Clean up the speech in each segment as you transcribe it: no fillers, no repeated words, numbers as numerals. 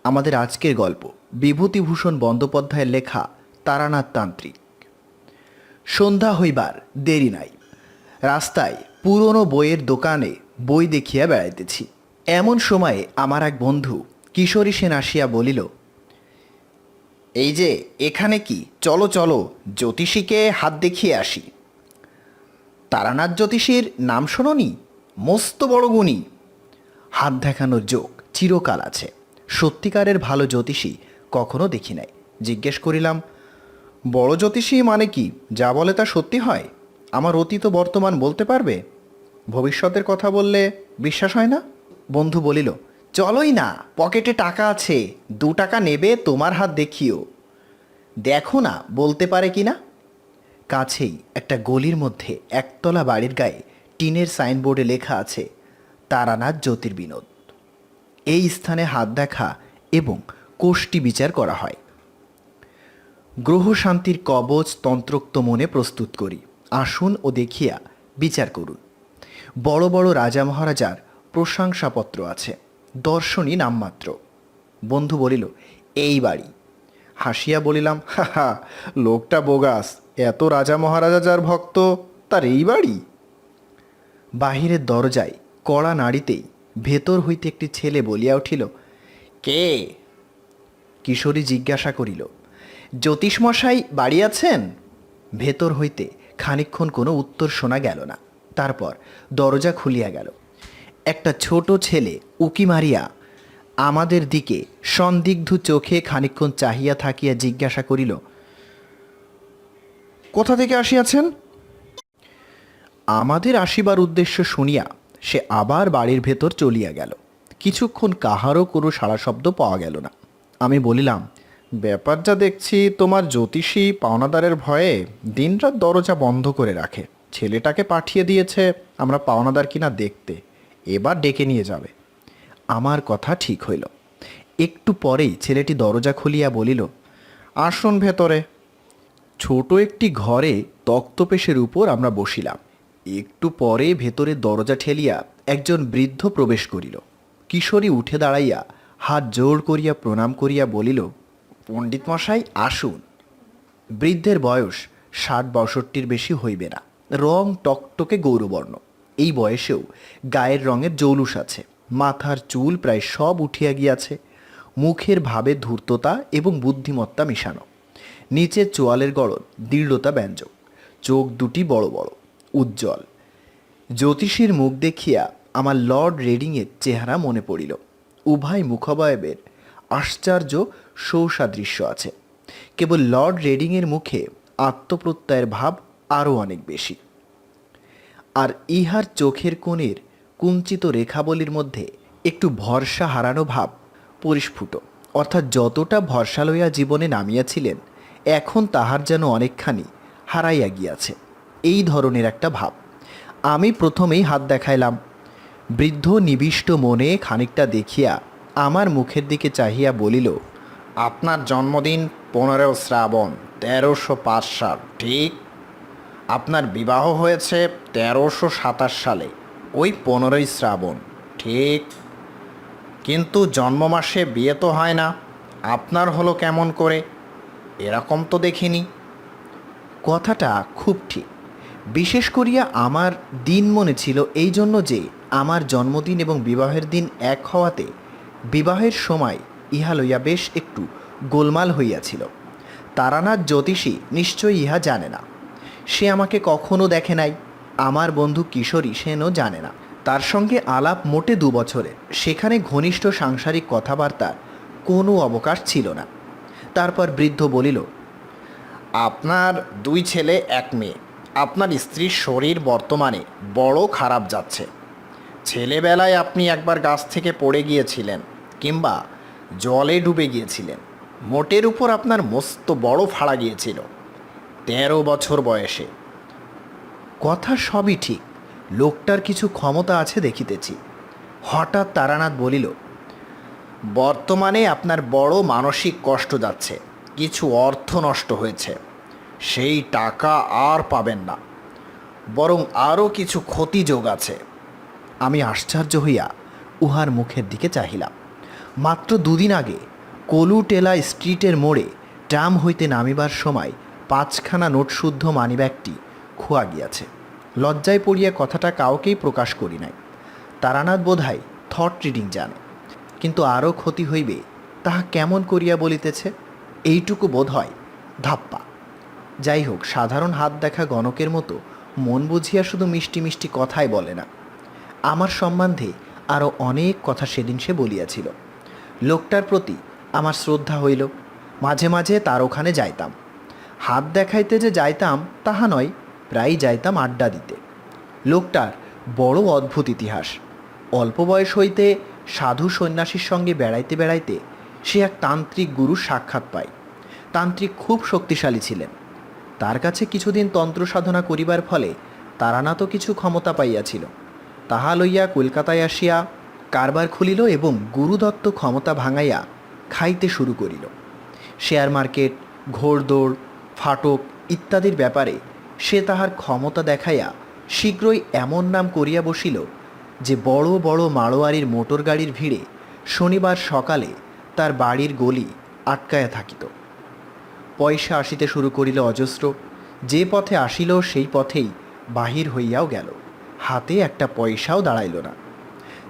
আমাদের আজকের গল্প বিভূতিভূষণ বন্দ্যোপাধ্যায়ের লেখা তারানাথ তান্ত্রিক। সন্ধ্যা হইবার দেরি নাই। রাস্তায় পুরনো বইয়ের দোকানে বই দেখিয়া বেড়াইতেছি। এমন সময়ে আমার এক বন্ধু কিশোরী সেন আসিয়া বলিল, এই যে এখানে কি, চলো চলো জ্যোতিষীকে হাত দেখিয়ে আসি। তারানাথ জ্যোতিষীর নাম শোনোনি? মস্ত বড় গুণী। হাত দেখানোর যোগ চিরকাল আছে। সত্যিকারের ভালো জ্যোতিষী কখনো দেখি নাই। জিজ্ঞেস করিলাম, বড় জ্যোতিষী মানে কি? যা বলে তা সত্যি হয়? আমার অতীত বর্তমান বলতে পারবে? ভবিষ্যতের কথা বললে বিশ্বাস হয় না। বন্ধু বলিল, চলোই না, পকেটে টাকা আছে, 2 টাকা নেবে, তোমার হাত দেখিও। দেখো না বলতে পারে কি না। কাছেই একটা গলির মধ্যে একতলা বাড়ির গায়ে টিনের সাইনবোর্ডে লেখা আছে, তারানাথ জ্যোতির্বিনোদ। এই স্থানে হাত দেখা এবং কোষ্ঠী বিচার করা হয়। গ্রহ শান্তির কবচ তন্ত্রোক্ত মনে প্রস্তুত করি। আসুন ও দেখিয়া বিচার করুন। বড় বড় রাজা মহারাজার প্রশংসাপত্র আছে, দর্শনী নামমাত্র। বন্ধু বলিল, এই বাড়ি। হাসিয়া বলিলাম, হা হা, লোকটা বোগাস। এত রাজা মহারাজা যার ভক্ত, তার এই বাড়ি? বাহিরের দরজায় কড়া নাড়িতেই ভেতর হইতে একটি ছেলে বলিয়া উঠিল, কে? কিশোরী জিজ্ঞাসা করিল, জ্যোতিষমশাই বাড়ি আছেন? ভেতর হইতে খানিকক্ষণ কোনো উত্তর শোনা গেল না। তারপর দরজা খুলিয়া গেল। একটা ছোট ছেলে উকি মারিয়া আমাদের দিকে সন্দিগ্ধ চোখে খানিকক্ষণ চাহিয়া থাকিয়া জিজ্ঞাসা করিল, কোথা থেকে আসিয়াছেন? আমাদের আসিবার উদ্দেশ্য শুনিয়া সে আবার বাড়ির ভেতর চলিয়া গেল। কিছুক্ষণ কাহারও কোনো সাড়া শব্দ পাওয়া গেল না। আমি বলিলাম, ব্যাপার যা দেখছি, তোমার জ্যোতিষী পাওনাদারের ভয়ে দিনরাত দরজা বন্ধ করে রাখে। ছেলেটাকে পাঠিয়ে দিয়েছে আমরা পাওনাদার কিনা দেখতে, এবার ডেকে নিয়ে যাবে। আমার কথা ঠিক হইল। একটু পরেই ছেলেটি দরজা খুলিয়া বলিল, আসুন ভেতরে। ছোট একটি ঘরে তক্তপোশের উপর আমরা বসিলাম। একটু পরে ভেতরে দরজা ঠেলিয়া একজন বৃদ্ধ প্রবেশ করিল। কিশোরী উঠে দাঁড়াইয়া হাত জোর করিয়া প্রণাম করিয়া বলিল, পণ্ডিত মশাই আসুন। বৃদ্ধের বয়স 60-62 বেশি হইবে না। রং টকটকে গৌরবর্ণ। এই বয়সেও গায়ের রঙের জৌলুস আছে। মাথার চুল প্রায় সব উঠিয়া গিয়াছে। মুখের ভাবে ধূর্ততা এবং বুদ্ধিমত্তা মিশানো। নিচের চোয়ালের গড়ন দৃঢ়তা ব্যঞ্জক। চোখ দুটি বড় বড়, উজ্জ্বল। জ্যোতিষীর মুখ দেখিয়া আমার লর্ড রেডিংয়ের চেহারা মনে পড়িল। উভয় মুখাবয়বের আশ্চর্য সৌসাদৃশ্য আছে। কেবল লর্ড রেডিংয়ের মুখে আত্মপ্রত্যয়ের ভাব আরও অনেক বেশি। আর ইহার চোখের কোণের কুঞ্চিত রেখাবলীর মধ্যে একটু ভরসা হারানো ভাব পরিস্ফুট। অর্থাৎ যতটা ভরসা লইয়া জীবনে নামিয়াছিলেন, এখন তাহার যেন অনেকখানি হারাইয়া গিয়াছে, এই ধরনের একটা ভাব। আমি প্রথমেই হাত দেখাইলাম। বৃদ্ধ নিবিষ্ট মনে খানিকটা দেখিয়া আমার মুখের দিকে চাহিয়া বলিল, আপনার জন্মদিন 15 শ্রাবণ 1305 সাল, ঠিক? আপনার বিবাহ হয়েছে 1327 সালে, ওই 15ই শ্রাবণ, ঠিক? কিন্তু জন্ম মাসে বিয়ে তো হয় না। আপনার হলো কেমন করে? এরকম তো দেখিনি। কথাটা খুব ঠিক। বিশেষ করিয়া আমার দিন মনে ছিল, এই জন্য যে আমার জন্মদিন এবং বিবাহের দিন এক হওয়াতে বিবাহের সময় ইহা লইয়া বেশ একটু গোলমাল হইয়াছিল। তারানাথ জ্যোতিষী নিশ্চয়ই ইহা জানে না। সে আমাকে কখনো দেখে নাই। আমার বন্ধু কিশোরী সেনও জানে না। তার সঙ্গে আলাপ মোটে 2 বছরে। সেখানে ঘনিষ্ঠ সাংসারিক কথাবার্তার কোনো অবকাশ ছিল না। তারপর বৃদ্ধ বলিল, আপনার 2 ছেলে 1 মেয়ে। আপনার স্ত্রীর শরীর বর্তমানে বড় খারাপ যাচ্ছে। ছেলেবেলায় আপনি একবার গাছ থেকে পড়ে গিয়েছিলেন, কিংবা জলে ডুবে গিয়েছিলেন। মোটের উপর আপনার মস্ত বড় ফাড়া গিয়েছিল 13 বছর বয়সে। কথা সবই ঠিক। লোকটার কিছু ক্ষমতা আছে দেখিতেছি। হঠাৎ তারানাথ বলিল, বর্তমানে আপনার বড় মানসিক কষ্ট যাচ্ছে। কিছু অর্থ নষ্ট হয়েছে, সেই টাকা আর পাবেন না, বরং আরও কিছু ক্ষতি যোগ আছে। আমি আশ্চর্য হইয়া উহার মুখের দিকে চাহিলাম। মাত্র 2 দিন আগে কলুটেলা স্ট্রিটের মোড়ে ট্রাম হইতে নামিবার সময় 5খানা নোটশুদ্ধ মানিব্যাগটি খোয়া গিয়াছে। লজ্জায় পড়িয়া কথাটা কাউকেই প্রকাশ করি নাই। তারানাথ বোধহয় থট রিডিং জানে, কিন্তু আরও ক্ষতি হইবে তাহা কেমন করিয়া বলিতেছে, এইটুকু বোধ হয় ধাপ্পা। যাই হোক, সাধারণ হাত দেখা গণকের মতো মন বুঝিয়া শুধু মিষ্টি মিষ্টি কথাই বলে না। আমার সম্বন্ধে আরও অনেক কথা সেদিন সে বলিয়াছিল। লোকটার প্রতি আমার শ্রদ্ধা হইল। মাঝে মাঝে তার ওখানে যাইতাম। হাত দেখাইতে যে যাইতাম তাহা নয়, প্রায়ই যাইতাম আড্ডা দিতে। লোকটার বড় অদ্ভুত ইতিহাস। অল্প বয়স হইতে সাধু সন্ন্যাসীর সঙ্গে বেড়াইতে বেড়াইতে সে এক তান্ত্রিক গুরুর সাক্ষাৎ পায়। তান্ত্রিক খুব শক্তিশালী ছিলেন। তার কাছে কিছুদিন তন্ত্র সাধনা করিবার ফলে তারানাথও কিছু ক্ষমতা পাইয়াছিল। তাহা লইয়া কলকাতায় আসিয়া কারবার খুলিল এবং গুরুদত্ত ক্ষমতা ভাঙাইয়া খাইতে শুরু করিল। শেয়ার মার্কেট, ঘোড়দৌড়, ফাটক ইত্যাদির ব্যাপারে সে তাহার ক্ষমতা দেখাইয়া শীঘ্রই এমন নাম করিয়া বসিল যে বড় বড় মাড়োয়ারির মোটর গাড়ির ভিড়ে শনিবার সকালে তার বাড়ির গলি আটকায়া থাকিত। পয়সা আসিতে শুরু করিল অজস্র। যে পথে আসিল সেই পথেই বাহির হইয়াও গেল। হাতে একটা পয়সাও দাঁড়াইল না।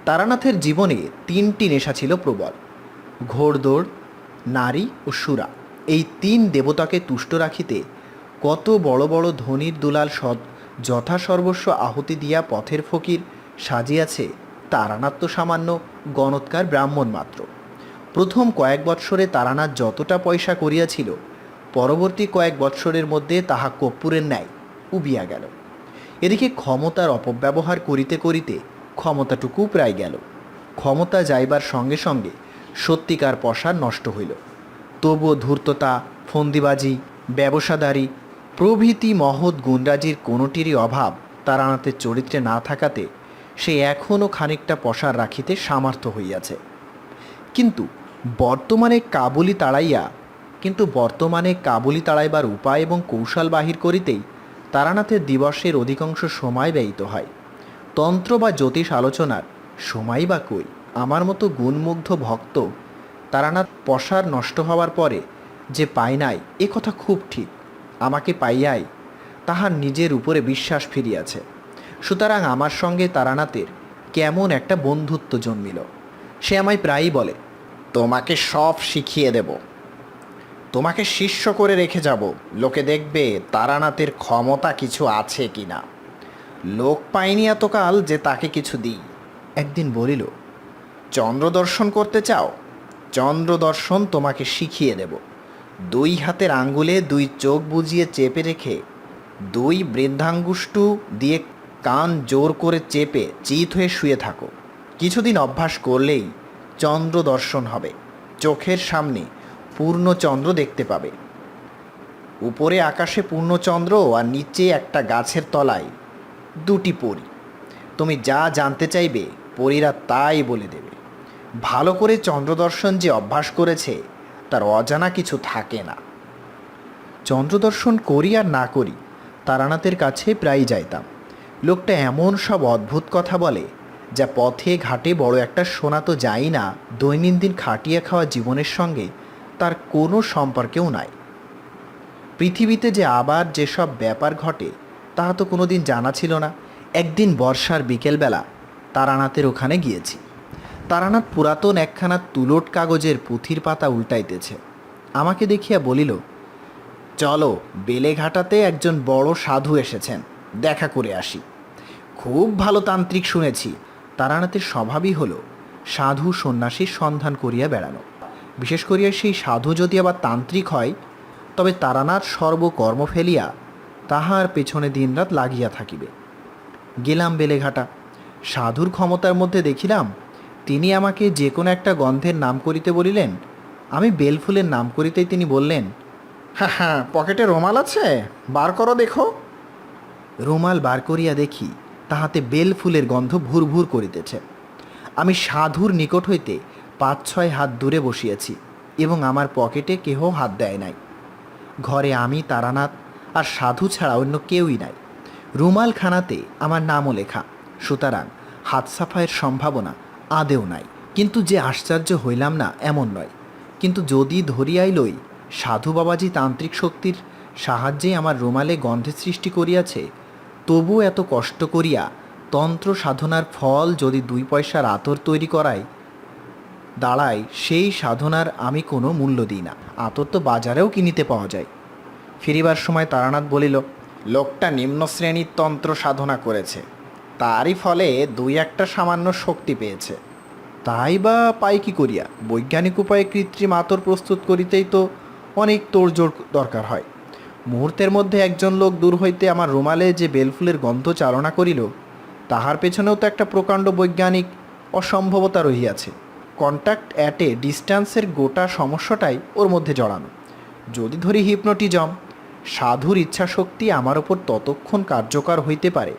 তারানাথের জীবনে 3টি নেশা ছিল প্রবল: ঘোড়দৌড়, নারী ও সুরা। এই 3 দেবতাকে তুষ্ট রাখিতে কত বড় বড় ধনির দুলাল যথাসর্বস্ব আহুতি দিয়া পথের ফকির সাজিয়াছে, তারানাথ তো সামান্য গণৎকার ব্রাহ্মণ মাত্র। প্রথম কয়েক বৎসরে তারানাথ যতটা পয়সা করিয়াছিল, পরবর্তী কয়েক বৎসরের মধ্যে তাহা কর্পূরের ন্যায় উবিয়া গেল। এদিকে ক্ষমতার অপব্যবহার করিতে করিতে ক্ষমতাটুকু প্রায় গেল। ক্ষমতা যাইবার সঙ্গে সঙ্গে সত্যিকার পসার নষ্ট হইল। তবুও ধূর্ততা, ফন্দিবাজি, ব্যবসাদারি প্রভৃতি মহৎ গুণরাজির কোনোটিরই অভাব তারানাথের চরিত্রে না থাকাতে সে এখনও খানিকটা পসার রাখিতে সামর্থ্য হইয়াছে। কিন্তু বর্তমানে কাবুলি তাড়াইবার উপায় এবং কৌশল বাহির করিতেই তারানাথের দিবসের অধিকাংশ সময় ব্যয়িত হয়। তন্ত্র বা জ্যোতিষ আলোচনার সময় বা কই। আমার মতো গুণমুগ্ধ ভক্ত তারানাথ পসার নষ্ট হওয়ার পরে যে পায় নাই, এ কথা খুব ঠিক। আমাকে পাইয়াই তাহার নিজের উপরে বিশ্বাস ফিরিয়াছে। সুতরাং আমার সঙ্গে তারানাথের কেমন একটা বন্ধুত্ব জন্মিল। সে আমায় প্রায়ই বলে, তোমাকে সব শিখিয়ে দেব, তোমাকে শিষ্য করে রেখে যাব, লোকে দেখবে তারানাথের ক্ষমতা কিছু আছে কি না। লোক পাইনি এতকাল যে তাকে কিছু দিই। একদিন বলিল, চন্দ্রদর্শন করতে চাও? চন্দ্রদর্শন তোমাকে শিখিয়ে দেব। 2 হাতের আঙ্গুলে 2 চোখ বুজিয়ে চেপে রেখে 2 বৃদ্ধাঙ্গুষ্ঠু দিয়ে কান জোর করে চেপে চিত হয়ে শুয়ে থাকো। কিছুদিন অভ্যাস করলেই চন্দ্রদর্শন হবে। চোখের সামনে পূর্ণচন্দ্র দেখতে পাবে। উপরে আকাশে পূর্ণচন্দ্র আর নিচে একটা গাছের তলায় 2টি পরী। তুমি যা জানতে চাইবে পরীরা তাই বলে দেবে। ভালো করে চন্দ্রদর্শন যে অভ্যাস করেছে তার অজানা কিছু থাকে না। চন্দ্রদর্শন করি আর না করি, তারানাথের কাছে প্রায়ই যাইতাম। লোকটা এমন সব অদ্ভুত কথা বলে যা পথে ঘাটে বড় একটা শোনা তো যাই না, দৈনন্দিন খাটিয়ে খাওয়া জীবনের সঙ্গে তার কোনো সম্পর্কেও নাই। পৃথিবীতে যে আবার যেসব ব্যাপার ঘটে তাহা তো কোনো দিন জানা ছিল না। একদিন বর্ষার বিকেলবেলা তারানাথের ওখানে গিয়েছি। তারানাথ পুরাতন একখানা তুলোট কাগজের পুঁথির পাতা উল্টাইতেছে। আমাকে দেখিয়া বলিল, চলো, বেলেঘাটাতে একজন বড় সাধু এসেছেন, দেখা করে আসি। খুব ভালো তান্ত্রিক শুনেছি। তারানাথের স্বভাবই হলো সাধু সন্ন্যাসীর সন্ধান করিয়া বেড়ানো। বিশেষ করিয়া সেই সাধু যদি আবার তান্ত্রিক হয়, তবে তারানাথ সর্বকর্ম ফেলিয়া তাহার পেছনে দিনরাত লাগিয়া থাকিবে। গেলাম বেলেঘাটা। সাধুর ক্ষমতার মধ্যে দেখিলাম তিনি আমাকে যে কোনো একটা গন্ধের নাম করিতে বলিলেন। আমি বেলফুলের নাম করিতেই তিনি বললেন, হ্যাঁ হ্যাঁ, পকেটে রুমাল আছে, বার করো দেখো। রুমাল বার করিয়া দেখি তাহাতে বেলফুলের গন্ধ ভুর ভুর করিতেছে। আমি সাধুর নিকট হইতে 5-6 হাত দূরে বসিয়াছি এবং আমার পকেটে কেহ হাত দেয় নাই। ঘরে আমি, তারানাথ আর সাধু ছাড়া অন্য কেউই নাই। রুমালখানাতে আমার নামও লেখা, সুতরাং হাত সাফাইয়ের সম্ভাবনা আদেও নাই। কিন্তু যে আশ্চর্য হইলাম না এমন নয়। কিন্তু যদি ধরিয়াই লই সাধু বাবাজি তান্ত্রিক শক্তির সাহায্যে আমার রুমালে গন্ধের সৃষ্টি করিয়াছে, তবু এত কষ্ট করিয়া তন্ত্র সাধনার ফল যদি 2 পয়সার আতর তৈরি করায় দাঁড়ায়, সেই সাধনার আমি কোনো মূল্য দিই না। আতর তো বাজারেও কিনিতে পাওয়া যায়। ফিরিবার সময় তারানাথ বলিল, লোকটা নিম্ন শ্রেণীর তন্ত্র সাধনা করেছে, তারই ফলে 2-1টা সামান্য শক্তি পেয়েছে। তাই বা পাই কি করিয়া? বৈজ্ঞানিক উপায়ে কৃত্রিম আতর প্রস্তুত করিতেই তো অনেক তোড়জোড় দরকার হয়। মুহূর্তের মধ্যে একজন লোক দূর হইতে আমার রুমালে যে বেলফুলের গন্ধ চালনা করিল, তাহার পেছনেও তো একটা প্রকাণ্ড বৈজ্ঞানিক অসম্ভবতা রহিয়াছে। কন্ট্যাক্ট অ্যাট এ ডিস্ট্যান্সের গোটা সমস্যাটাই ওর মধ্যে জড়ানো। যদি ধরি হিপনোটিজম, সাধুর ইচ্ছাশক্তি আমার ওপর ততক্ষণ কার্যকর হইতে পারে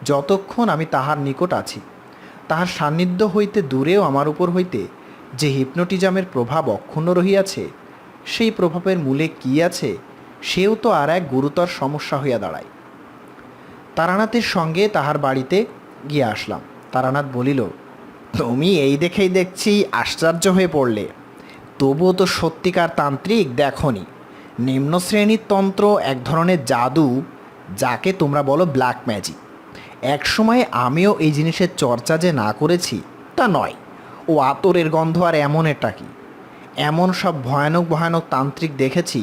যতক্ষণ আমি তাহার নিকট আছি। তাহার সান্নিধ্য হইতে দূরেও আমার উপর হইতে যে হিপনোটিজমের প্রভাব অক্ষুণ্ণ রহিয়াছে, সেই প্রভাবের মূলে কী আছে সেও তো আর এক গুরুতর সমস্যা হইয়া দাঁড়ায়। তারানাথের সঙ্গে তাহার বাড়িতে গিয়ে আসলাম। তারানাথ বলিল, তুমি এই দেখেই দেখছি আশ্চর্য হয়ে পড়লে, তবুও তো সত্যিকার তান্ত্রিক দেখনি। নিম্ন শ্রেণীর তন্ত্র এক ধরনের জাদু, যাকে তোমরা বলো ব্ল্যাক ম্যাজিক। একসময় আমিও এই জিনিসের চর্চা যে না করেছি তা নয়। ও আতরের গন্ধ আর এমন এটা কি, এমন সব ভয়ানক ভয়ানক তান্ত্রিক দেখেছি,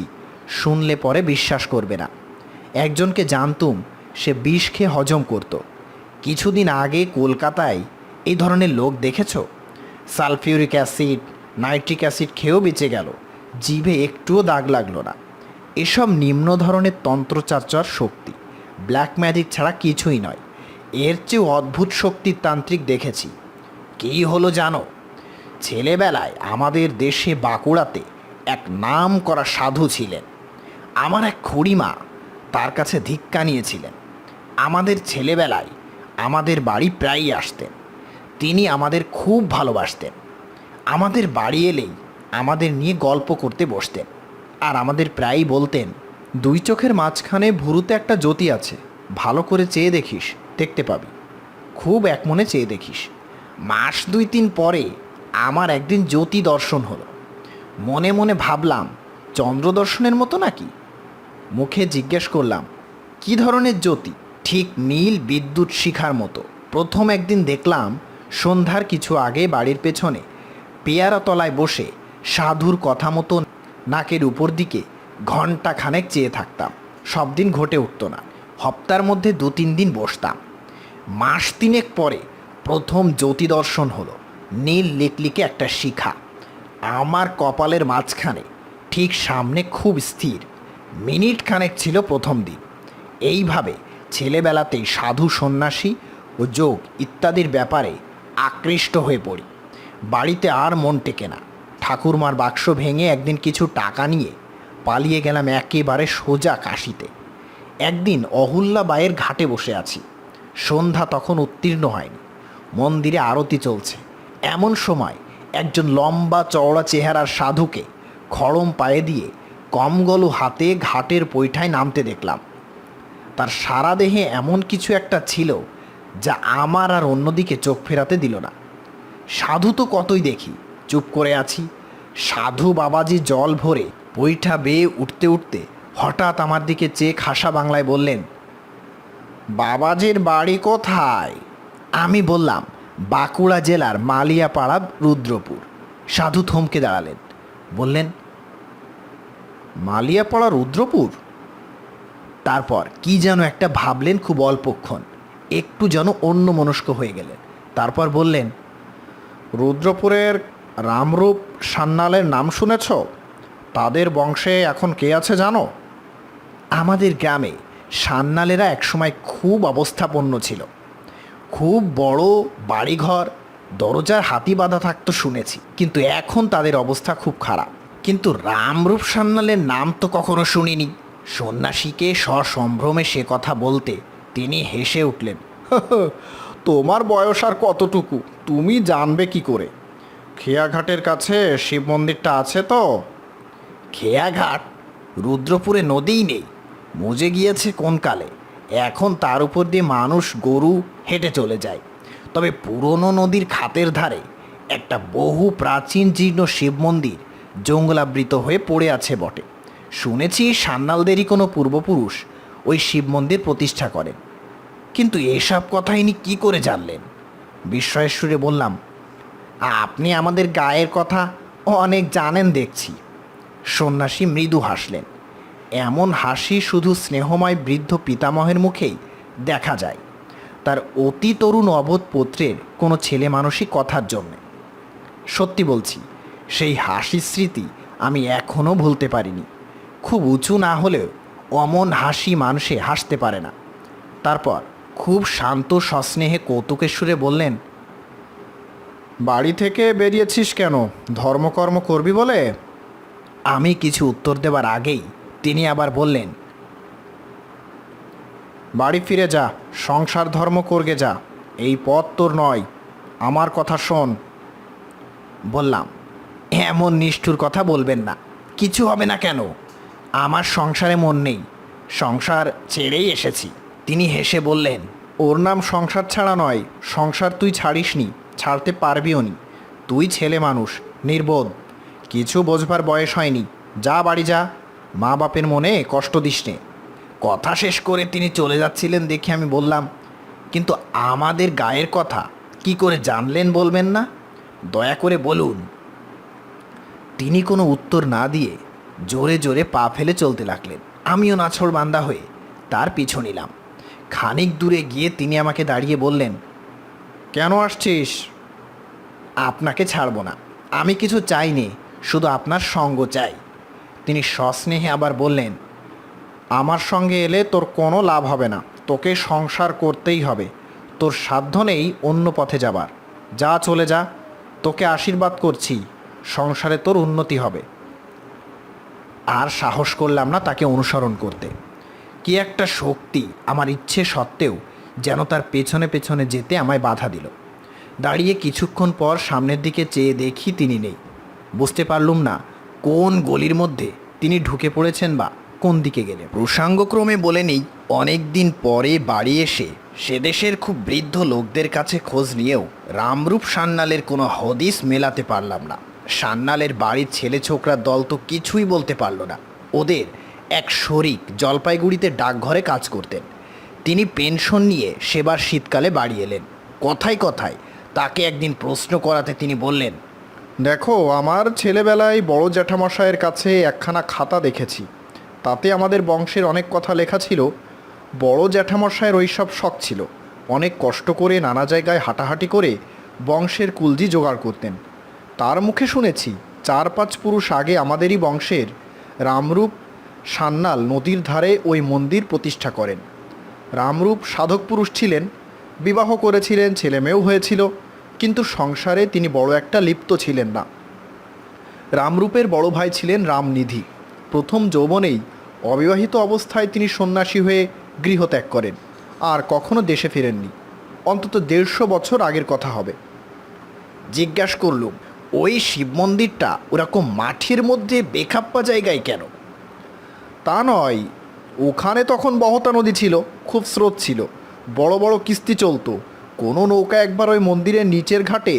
শুনলে পরে বিশ্বাস করবে না। একজনকে জানতুম, সে বিষ খেয়ে হজম করত। কিছুদিন আগে কলকাতায় এই ধরনের লোক দেখেছ? সালফিউরিক অ্যাসিড, নাইট্রিক অ্যাসিড খেয়েও বেঁচে গেল, জিভে একটুও দাগ লাগলো না। এসব নিম্ন ধরনের তন্ত্রচার্চার শক্তি, ব্ল্যাক ম্যাজিক ছাড়া কিছুই নয়। এর চেয়েও অদ্ভুত শক্তির তান্ত্রিক দেখেছি। কী হলো জানো? ছেলেবেলায় আমাদের দেশে বাঁকুড়াতে এক নাম করা সাধু ছিলেন। আমার এক খুড়িমা তার কাছে ধিক্কা নিয়েছিলেন। আমাদের ছেলেবেলায় আমাদের বাড়ি প্রায়ই আসতেন। তিনি আমাদের খুব ভালোবাসতেন। আমাদের বাড়ি এলেই আমাদের নিয়ে গল্প করতে বসতেন, আর আমাদের প্রায়ই বলতেন, 2 চোখের মাঝখানে ভুরুতে একটা জ্যোতি আছে, ভালো করে চেয়ে দেখিস, দেখতে পাবি। খুব একমনে চেয়ে দেখিস। মাস 2-3 পরে আমার একদিন জ্যোতি দর্শন হলো। মনে মনে ভাবলাম, চন্দ্র দর্শনের মতো নাকি? মুখে জিজ্ঞেস করলাম, কী ধরনের জ্যোতি? ঠিক নীল বিদ্যুৎ শিখার মতো। প্রথম একদিন দেখলাম, সন্ধ্যার কিছু আগে বাড়ির পেছনে পেয়ারা তলায় বসে সাধুর কথা মতো নাকের উপর দিকে ঘণ্টাখানেক চেয়ে থাকতাম। সব দিন ঘটে উঠত না, হপ্তার মধ্যে 2-3 দিন বসতাম। মাস 3 পরে প্রথম জ্যোতি দর্শন হলো। নীল লিকলিকে একটা শিখা আমার কপালের মাঝখানে, ঠিক সামনে, খুব স্থির। মিনিট খানেক ছিল প্রথম দিন। এইভাবে ছেলেবেলাতেই সাধু, সন্ন্যাসী ও যোগ ইত্যাদির ব্যাপারে আকৃষ্ট হয়ে পড়ি। বাড়িতে আর মন টেকে না। ঠাকুরমার বাক্স ভেঙে একদিন কিছু টাকা নিয়ে পালিয়ে গেলাম একেবারে সোজা কাশিতে। একদিন অহুল্লাবাইয়ের ঘাটে বসে আছি। সন্ধ্যা তখন উত্তীর্ণ হয়নি, মন্দিরে আরতি চলছে। এমন সময় একজন লম্বা চওড়া চেহারার সাধুকে খড়ম পায়ে দিয়ে কমগলু হাতে ঘাটের পৈঠায় নামতে দেখলাম। তার সারা দেহে এমন কিছু একটা ছিল যা আমার আর অন্যদিকে চোখ ফেরাতে দিল না। সাধু তো কতই দেখি, চুপ করে আছি। সাধু বাবাজি জল ভরে পৈঠা বেয়ে উঠতে উঠতে হঠাৎ আমার দিকে চেয়ে খাসা বাংলায় বললেন, বাবাজির বাড়ি কোথায়? আমি বললাম, বাঁকুড়া জেলার মালিয়াপাড়া, রুদ্রপুর। সাধু থমকে দাঁড়ালেন, বললেন, মালিয়াপাড়া, রুদ্রপুর? তারপর কি যেন একটা ভাবলেন খুব অল্পক্ষণ, একটু যেন অন্যমনস্ক হয়ে গেলেন। তারপর বললেন, রুদ্রপুরের রামরূপ সান্যালের নাম শুনেছ? তাদের বংশে এখন কে আছে জানো? আমাদের গ্রামে সান্যালেরা একসময় খুব অবস্থাপন্ন ছিল। খুব বড় বাড়িঘর, দরজার হাতি বাঁধা থাকতো শুনেছি, কিন্তু এখন তাদের অবস্থা খুব খারাপ। কিন্তু রামরূপ সান্যালের নাম তো কখনো শুনিনি। সন্ন্যাসীকে সসম্ভ্রমে সে কথা বলতে তিনি হেসে উঠলেন, তোমার বয়স আর কতটুকু, তুমি জানবে কি করে? খেয়াঘাটের কাছে শিব মন্দিরটা আছে তো। খেয়াঘাট? রুদ্রপুরে নদীই নেই, মজে গিয়েছে কোন কালে। এখন তার উপর দিয়ে মানুষ, গরু হেঁটে চলে যায়। তবে পুরনো নদীর খাতের ধারে একটা বহু প্রাচীন জীর্ণ শিব মন্দির জঙ্গলাবৃত হয়ে পড়ে আছে বটে। শুনেছি সান্যালদেরই কোনো পূর্বপুরুষ ওই শিব মন্দির প্রতিষ্ঠা করেন, কিন্তু এসব কথা ইনি কী করে জানলেন? বিস্ময়ের সুরে বললাম, আপনি আমাদের গায়ের কথা অনেক জানেন দেখছি। সন্ন্যাসী মৃদু হাসলেন। এমন হাসি শুধু স্নেহময় বৃদ্ধ পিতামহের মুখেই দেখা যায়, তার অতি তরুণ অবোধ পুত্রের কোনো ছেলে মানুষই কথার জন্যে। সত্যি বলছি, সেই হাসির স্মৃতি আমি এখনও ভুলতে পারিনি। খুব উঁচু না হলেও অমন হাসি মানুষে হাসতে পারে না। তারপর খুব শান্ত সস্নেহে কৌতুকের সুরে বললেন, বাড়ি থেকে বেরিয়েছিস কেন? ধর্মকর্ম করবি বলে? আমি কিছু উত্তর দেবার আগেই তিনি আবার বললেন, বাড়ি ফিরে যা, সংসার ধর্ম করগে যা, এই পথ তোর নয়, আমার কথা শোন। বললাম, এমন নিষ্ঠুর কথা বলবেন না, কিছু হবে না কেন? আমার সংসারে মন নেই, সংসার ছেড়েই এসেছি। তিনি হেসে বললেন, ওর নাম সংসার ছাড়া নয়, সংসার তুই ছাড়িসনি, ছাড়তে পারবিও নি। তুই ছেলে মানুষ, নির্বোধ, কিছু বোঝবার বয়স হয়নি। যা বাড়ি যা, মা বাপের মনে কষ্ট দিস নে। কথা শেষ করে তিনি চলে যাচ্ছিলেন দেখে আমি বললাম, কিন্তু আমাদের গায়ের কথা কি করে জানলেন বলবেন না? দয়া করে বলুন। তিনি কোনো উত্তর না দিয়ে জোরে জোরে পা ফেলে চলতে লাগলেন। আমিও নাছোড় বান্দা হয়ে তার পিছু নিলাম। খানিক দূরে গিয়ে তিনি আমাকে দাঁড়িয়ে বললেন, কেন আসছিস? আপনাকে ছাড়ব না, আমি কিছু চাইনি, শুধু আপনার সঙ্গ চাই। তিনি সস্নেহে আবার বললেন, আমার সঙ্গে এলে তোর কোনো লাভ হবে না, তোকে সংসার করতেই হবে। তোর সাধ্য নেই অন্য পথে যাবার। যা, চলে যা, তোকে আশীর্বাদ করছি, সংসারে তোর উন্নতি হবে। আর সাহস করলাম না তাকে অনুসরণ করতে। কি একটা শক্তি আমার ইচ্ছে সত্ত্বেও যেন তার পেছনে পেছনে যেতে আমায় বাধা দিল। দাঁড়িয়ে কিছুক্ষণ পর সামনের দিকে চেয়ে দেখি তিনি নেই। বুঝতে পারলুম না কোন গলির মধ্যে তিনি ঢুকে পড়েছেন বা কোন দিকে গেলে। প্রসঙ্গক্রমে বলে নেই, অনেক দিন পরে বাড়ি এসে সে দেশের খুব বৃদ্ধ লোকদের কাছে খোঁজ নিয়েও রামরূপ সান্যালের কোনো হদিস মেলাতে পারলাম না। সান্যালের বাড়ির ছেলে ছোকরার দল তো কিছুই বলতে পারল না। ওদের এক শরিক জলপাইগুড়িতে ডাকঘরে কাজ করতেন। তিনি পেনশন নিয়ে সেবার শীতকালে বাড়ি এলেন। কথায় কথায় তাকে একদিন প্রশ্ন করাতে তিনি বললেন, দেখো, আমার ছেলেবেলায় বড় জ্যাঠামশাইয়ের কাছে একখানা খাতা দেখেছি, তাতে আমাদের বংশের অনেক কথা লেখা ছিল। বড় জ্যাঠামশাইয়ের ওই সব শখ ছিল, অনেক কষ্ট করে নানা জায়গায় হাঁটাহাঁটি করে বংশের কুলজি জোগাড় করতেন। তার মুখে শুনেছি 4-5 পুরুষ আগে আমাদেরই বংশের রামরূপ সান্যাল নদীর ধারে ওই মন্দির প্রতিষ্ঠা করেন। রামরূপ সাধক পুরুষ ছিলেন, বিবাহ করেছিলেন, ছেলেমেয়েও হয়েছিল, কিন্তু সংসারে তিনি বড় একটা লিপ্ত ছিলেন না। রামরূপের বড় ভাই ছিলেন রামনিধি। প্রথম যৌবনেই অবিবাহিত অবস্থায় তিনি সন্ন্যাসী হয়ে গৃহত্যাগ করেন, আর কখনো দেশে ফেরেননি। অন্তত 150 বছর আগের কথা হবে। জিজ্ঞাসা করলুম, ওই শিব মন্দিরটা ওরকম মাঠের মধ্যে বেখাপ্পা জায়গায় কেন? তা নয়, ওখানে তখন বহতা নদী ছিল, খুব স্রোত ছিল, বড় বড় কিস্তি চলতো। কোনো নৌকা একবার ওই মন্দিরের নিচের ঘাটে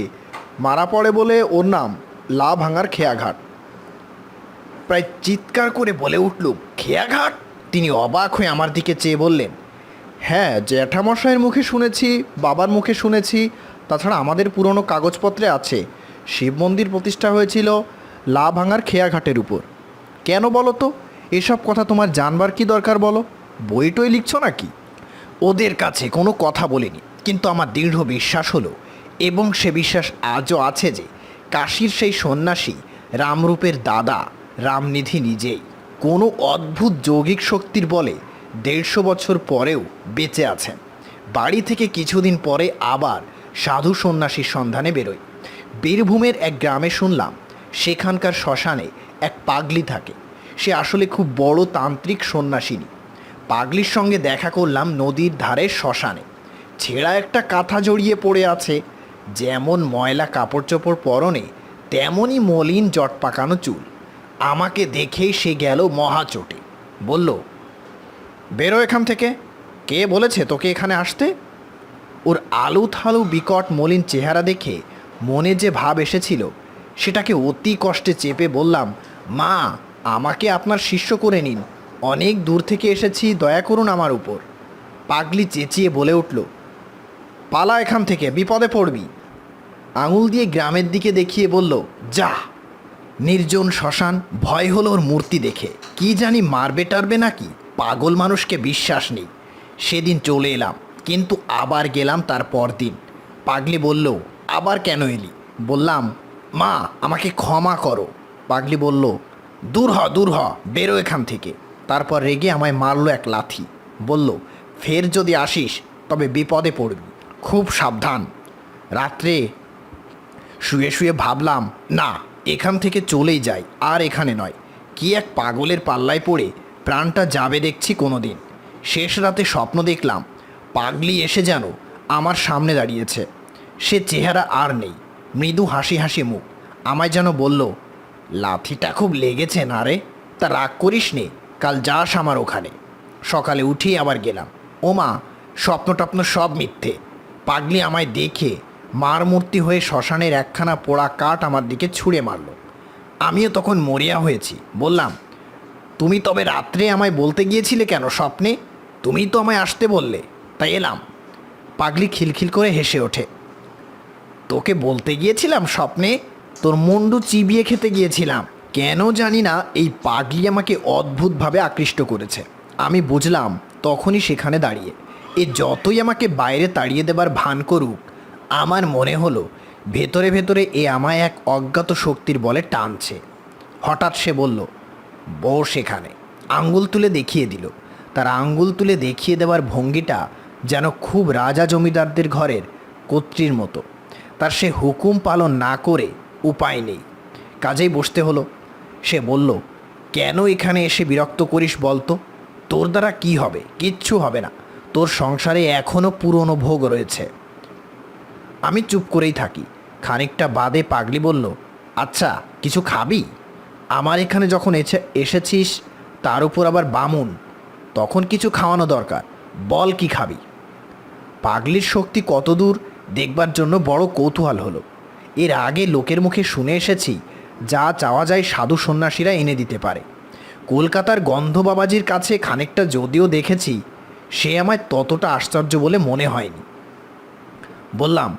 মারা পড়ে বলে ওর নাম লা ভাঙার খেয়াঘাট। প্রায় চিৎকার করে বলে উঠলুম, খেয়াঘাট? তিনি অবাক হয়ে আমার দিকে চেয়ে বললেন, হ্যাঁ, জ্যাঠামশাইয়ের মুখে শুনেছি, বাবার মুখে শুনেছি, তাছাড়া আমাদের পুরনো কাগজপত্রে আছে শিব মন্দির প্রতিষ্ঠা হয়েছিল লা ভাঙার খেয়াঘাটের উপর। কেন বলো তো? এসব কথা তোমার জানবার কি দরকার বলো? বই টই লিখছ নাকি? ওদের কাছে কোনো কথা বলিনি, কিন্তু আমার দৃঢ় বিশ্বাস হলো, এবং সে বিশ্বাস আজও আছে, যে কাশীর সেই সন্ন্যাসী রামরূপের দাদা রামনিধি নিজেই কোনো অদ্ভুত যৌগিক শক্তির বলে 150 বছর পরেও বেঁচে আছেন। বাড়ি থেকে কিছুদিন পরে আবার সাধু সন্ন্যাসীর সন্ধানে বেরোয়। বীরভূমের এক গ্রামে শুনলাম সেখানকার শ্মশানে এক পাগলি থাকে। সে আসলে খুব বড় তান্ত্রিক সন্ন্যাসিনী। পাগলির সঙ্গে দেখা করলাম নদীর ধারে শ্মশানে। ছেঁড়া একটা কাঁথা জড়িয়ে পড়ে আছে, যেমন ময়লা কাপড় চোপড় পরনে তেমনই মলিন জট পাকানো চুল। আমাকে দেখেই সে গেল মহাচোটে। বলল, বেরো এখান থেকে, কে বলেছে তোকে এখানে আসতে? ওর আলু থালু বিকট মলিন চেহারা দেখে মনে যে ভাব এসেছিল সেটাকে অতি কষ্টে চেপে বললাম, মা, আমাকে আপনার শিষ্য করে নিন, অনেক দূর থেকে এসেছি, দয়া করুন আমার উপর। পাগলি চেঁচিয়ে বলে উঠল, পালা এখান থেকে, বিপদে পড়বি। আঙুল দিয়ে গ্রামের দিকে দেখিয়ে বলল, যা। নির্জন শ্মশান, ভয় হলো ওর মূর্তি দেখে, কি জানি মারবে টারবে নাকি, পাগল মানুষকে বিশ্বাস নেই। সেদিন চলে এলাম, কিন্তু আবার গেলাম তার পরদিন। পাগলি বলল, আবার কেন এলি? বললাম, মা, আমাকে ক্ষমা করো। পাগলি বলল, দূর হ, দূর হ, বেরো এখান থেকে। তারপর রেগে আমায় মারলো এক লাথি। বলল, ফের যদি আসিস তবে বিপদে পড়বি, খুব সাবধান। রাত্রে শুয়ে শুয়ে ভাবলাম, না, এখান থেকে চলেই যাই, আর এখানে নয়। কি এক পাগলের পাল্লায় পড়ে প্রাণটা যাবে দেখছি কোনো দিন। শেষ রাতে স্বপ্ন দেখলাম, পাগলি এসে যেন আমার সামনে দাঁড়িয়েছে। সে চেহারা আর নেই, মৃদু হাসি হাসি মুখ। আমায় যেন বলল, লাথিটা খুব লেগেছে না রে? তা রাগ করিস নে, কাল যাস আমার ওখানে। সকালে উঠেই আবার গেলাম। ওমা, স্বপ্ন টপ্ন সব মিথ্যে। পাগলি আমায় দেখে মার মূর্তি হয়ে শ্মশানের একখানা পোড়া কাঠ আমার দিকে ছুঁড়ে মারল। আমিও তখন মরিয়া হয়েছি। বললাম, তুমি তবে রাত্রে আমায় বলতে গিয়েছিলে কেন স্বপ্নে? তুমিই তো আমায় আসতে বললে, তাই এলাম। পাগলি খিলখিল করে হেসে ওঠে। তোকে বলতে গিয়েছিলাম স্বপ্নে? তোর মুন্ডু চিবিয়ে খেতে গিয়েছিলাম। কেন জানি না এই পাগলি আমাকে অদ্ভুতভাবে আকৃষ্ট করেছে। আমি বুঝলাম তখনই সেখানে দাঁড়িয়ে। এ যতই আমাকে বাইরে তাড়িয়ে দেবার ভান করুক, আমার মনে হলো ভেতরে ভেতরে এ আমায় এক অজ্ঞাত শক্তির বলে টানছে। হঠাৎ সে বলল, বস এখানে। আঙ্গুল তুলে দেখিয়ে দিল। তার আঙ্গুল তুলে দেখিয়ে দেওয়ার ভঙ্গিটা যেন খুব রাজা জমিদারদের ঘরের কর্ত্রীর মতো। তার সে হুকুম পালন না করে উপায় নেই, কাজেই বসতে হলো। সে বলল, কেন এখানে এসে বিরক্ত করিস বলতো? তোর দ্বারা কি হবে? কিচ্ছু হবে না। তোর সংসারে এখনও পুরনো ভোগ রয়েছে। আমি চুপ করেই থাকি। খানিকটা বাদে পাগলি বলল, আচ্ছা, কিছু খাবি? আমার এখানে যখন এসেছিস, তার উপর আবার বামুন, তখন কিছু খাওয়ানো দরকার। বল, কি খাবি? পাগলির শক্তি কতদূর দেখবার জন্য বড় কৌতূহল হলো। এর আগে লোকের মুখে শুনে এসেছি, যা চাওয়া যায় সাধু সন্ন্যাসীরা এনে দিতে পারে। কলকাতার গন্ধ বাবাজির কাছে খানিকটা যদিও দেখেছি, সে আমায় ততটা আশ্চর্য বলে মনে হয়নি। বললাম,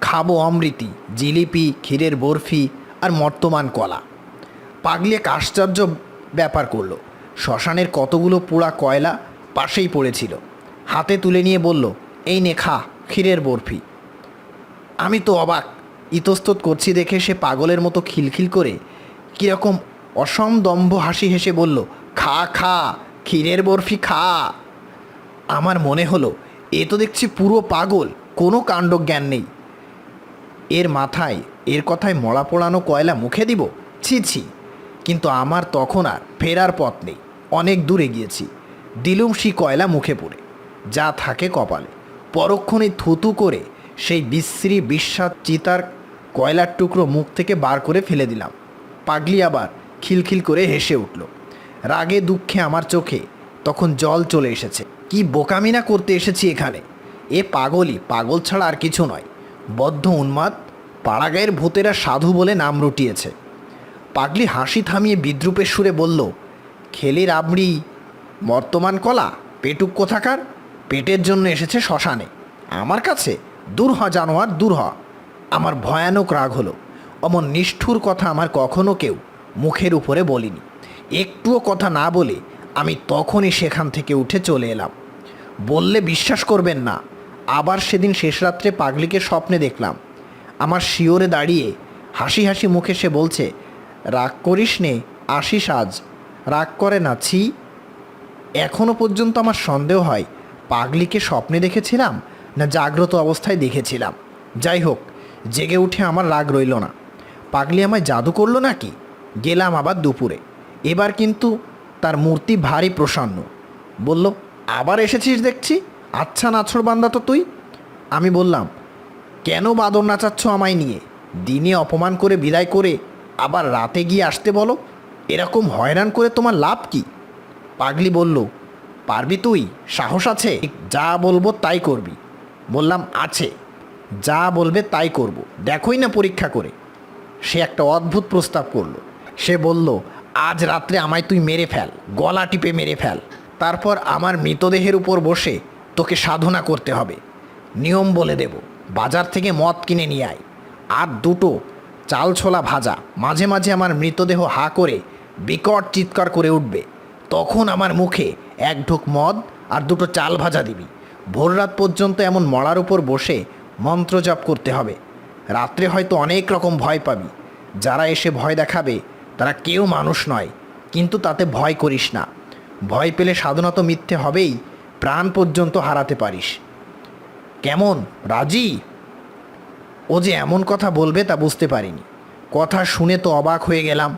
খাবো অমৃতি, জিলিপি, ক্ষীরের বরফি আর মর্তমান কলা। পাগলি এক আশ্চর্য ব্যাপার করলো। শ্মশানের কতগুলো পোড়া কয়লা পাশেই পড়েছিল, হাতে তুলে নিয়ে বলল, এই নে খা, ক্ষীরের বরফি। আমি তো অবাক। ইতস্তত করছি দেখে সে পাগলের মতো খিলখিল করে কীরকম অসমদম্ভ হাসি হেসে বলল, খা খা, ক্ষীরের বরফি খা। আমার মনে হলো, এ তো দেখছি পুরো পাগল, কোনো কাণ্ডজ্ঞান নেই। এর মাথায় এর কথায় মরা পোড়ানো কয়লা মুখে দিব? ছি ছি। কিন্তু আমার তখন আর ফেরার পথ নেই। অনেক দূরে গিয়েছি। দিলুম সেই কয়লা মুখে পড়ে, যা থাকে কপালে। পরক্ষণে থুতু করে সেই বিশ্রী বিস্বাদ চিতার কয়লার টুকরো মুখ থেকে বার করে ফেলে দিলাম। পাগলি আবার খিলখিল করে হেসে উঠল। রাগে দুঃখে আমার চোখে তখন জল চলে এসেছে। কি বোকামিনা করতে এসেছি এখানে! এ পাগলই, পাগল ছাড়া আর কিছু নয়। বদ্ধ উন্মাদ, পাড়াগাঁয়ের ভূতেরা সাধু বলে নাম রটিয়েছে। পাগলি হাসি থামিয়ে বিদ্রূপের সুরে বলল, খেলি রাবড়ি, বর্তমান কলা, পেটুক কোথাকার! পেটের জন্য এসেছে শ্মশানে আমার কাছে? দূর হ জানোয়ার, দূর হ। আমার ভয়ানক রাগ হলো। অমন নিষ্ঠুর কথা আমার কখনো কেউ মুখের উপরে বলিনি। একটুও কথা না বলে আমি তখনই সেখান থেকে উঠে চলে এলাম। বললে বিশ্বাস করবেন না, আবার সেদিন শেষ রাত্রে পাগলিকে স্বপ্নে দেখলাম। আমার শিওরে দাঁড়িয়ে হাসি হাসি মুখে সে বলছে, রাগ করিস নে, আসিস আজ। রাগ করে না, ছি। এখনও পর্যন্ত আমার সন্দেহ হয় পাগলিকে স্বপ্নে দেখেছিলাম না জাগ্রত অবস্থায় দেখেছিলাম। যাই হোক, জেগে উঠে আমার রাগ রইল না। পাগলি আমায় জাদু করলো নাকি? গেলাম আবার দুপুরে। এবার কিন্তু তার মূর্তি ভারী প্রসন্ন। বলল, আবার এসেছিস দেখছি, আচ্ছা নাছর বান্দা তো তুই। আমি বললাম, কেন বাদর নাচাচ্ছ আমায় নিয়ে? দিনে অপমান করে বিদায় করে আবার রাতে গিয়ে আসতে বলো? এরকম হয়রান করে তোমার লাভ কি? পাগলি বলল, পারবি তুই? সাহস আছে? যা বলবো তাই করবি। বললাম, আছে, যা বলবে তাই করব, দেখোই না পরীক্ষা করে। সে একটা অদ্ভুত প্রস্তাব করলো। সে বলল, আজ রাত্রে আমায় তুই মেরে ফেল, গলা টিপে মেরে ফেল। তারপর আমার মৃতদেহের উপর বসে তোকে সাধনা করতে হবে। নিয়ম বলে দেব, বাজার থেকে মদ কিনে নিয়ে আয়, আর দুটো চাল ছোলা ভাজা। মাঝে মাঝে আমার মৃতদেহ হা করে বিকট চিৎকার করে উঠবে, তখন আমার মুখে এক ঢোক মদ আর দুটো চাল ভাজা দিবি। ভোররাত পর্যন্ত এমন মড়ার উপর বসে মন্ত্র জপ করতে হবে। রাত্রে হয়তো অনেক রকম ভয় পাবি। যারা এসে ভয় দেখাবে তারা কেউ মানুষ নয়, কিন্তু তাতে ভয় করিস না। ভয় পেলে সাধনা তো মিথ্যে হবেই, প্রাণ পর্যন্ত হারাতে পারিস। কেমন, রাজি? ও যে এমন কথা বলবে তা বুঝতে পারিনি। কথা শুনে তো অবাক হয়ে গেলাম।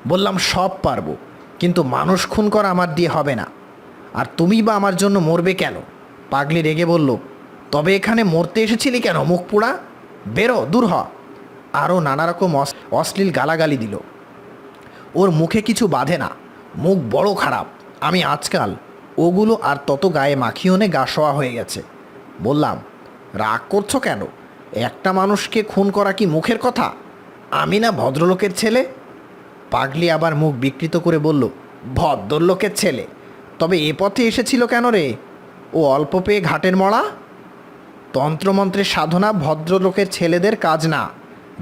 বললাম, সব পারবো, কিন্তু মানুষ খুন করা আমার দিয়ে হবে না। আর তুমি বা আমার জন্য মরবে কেন? পাগলি রেগে বলল, তবে এখানে মরতে এসেছিলি কেন মুখ পোড়া? বেরো, দূর হ। আরও নানা রকম অশ্লীল গালাগালি দিল। ওর মুখে কিছু বাঁধে না, মুখ বড় খারাপ। আমি আজকাল ওগুলো আর তত গায়ে মাখিয়ে নে গা শোয়া হয়ে গেছে। বললাম, রাগ করছো কেন? একটা মানুষকে খুন করা কি মুখের কথা? আমি না ভদ্রলোকের ছেলে? পাগলি আবার মুখ বিকৃত করে বলল, ভদ্রলোকের ছেলে? তবে এ পথে এসেছিল কেন রে? ও অল্প পেয়ে ঘাটের মড়া? তন্ত্রমন্ত্রের সাধনা ভদ্রলোকের ছেলেদের কাজ না।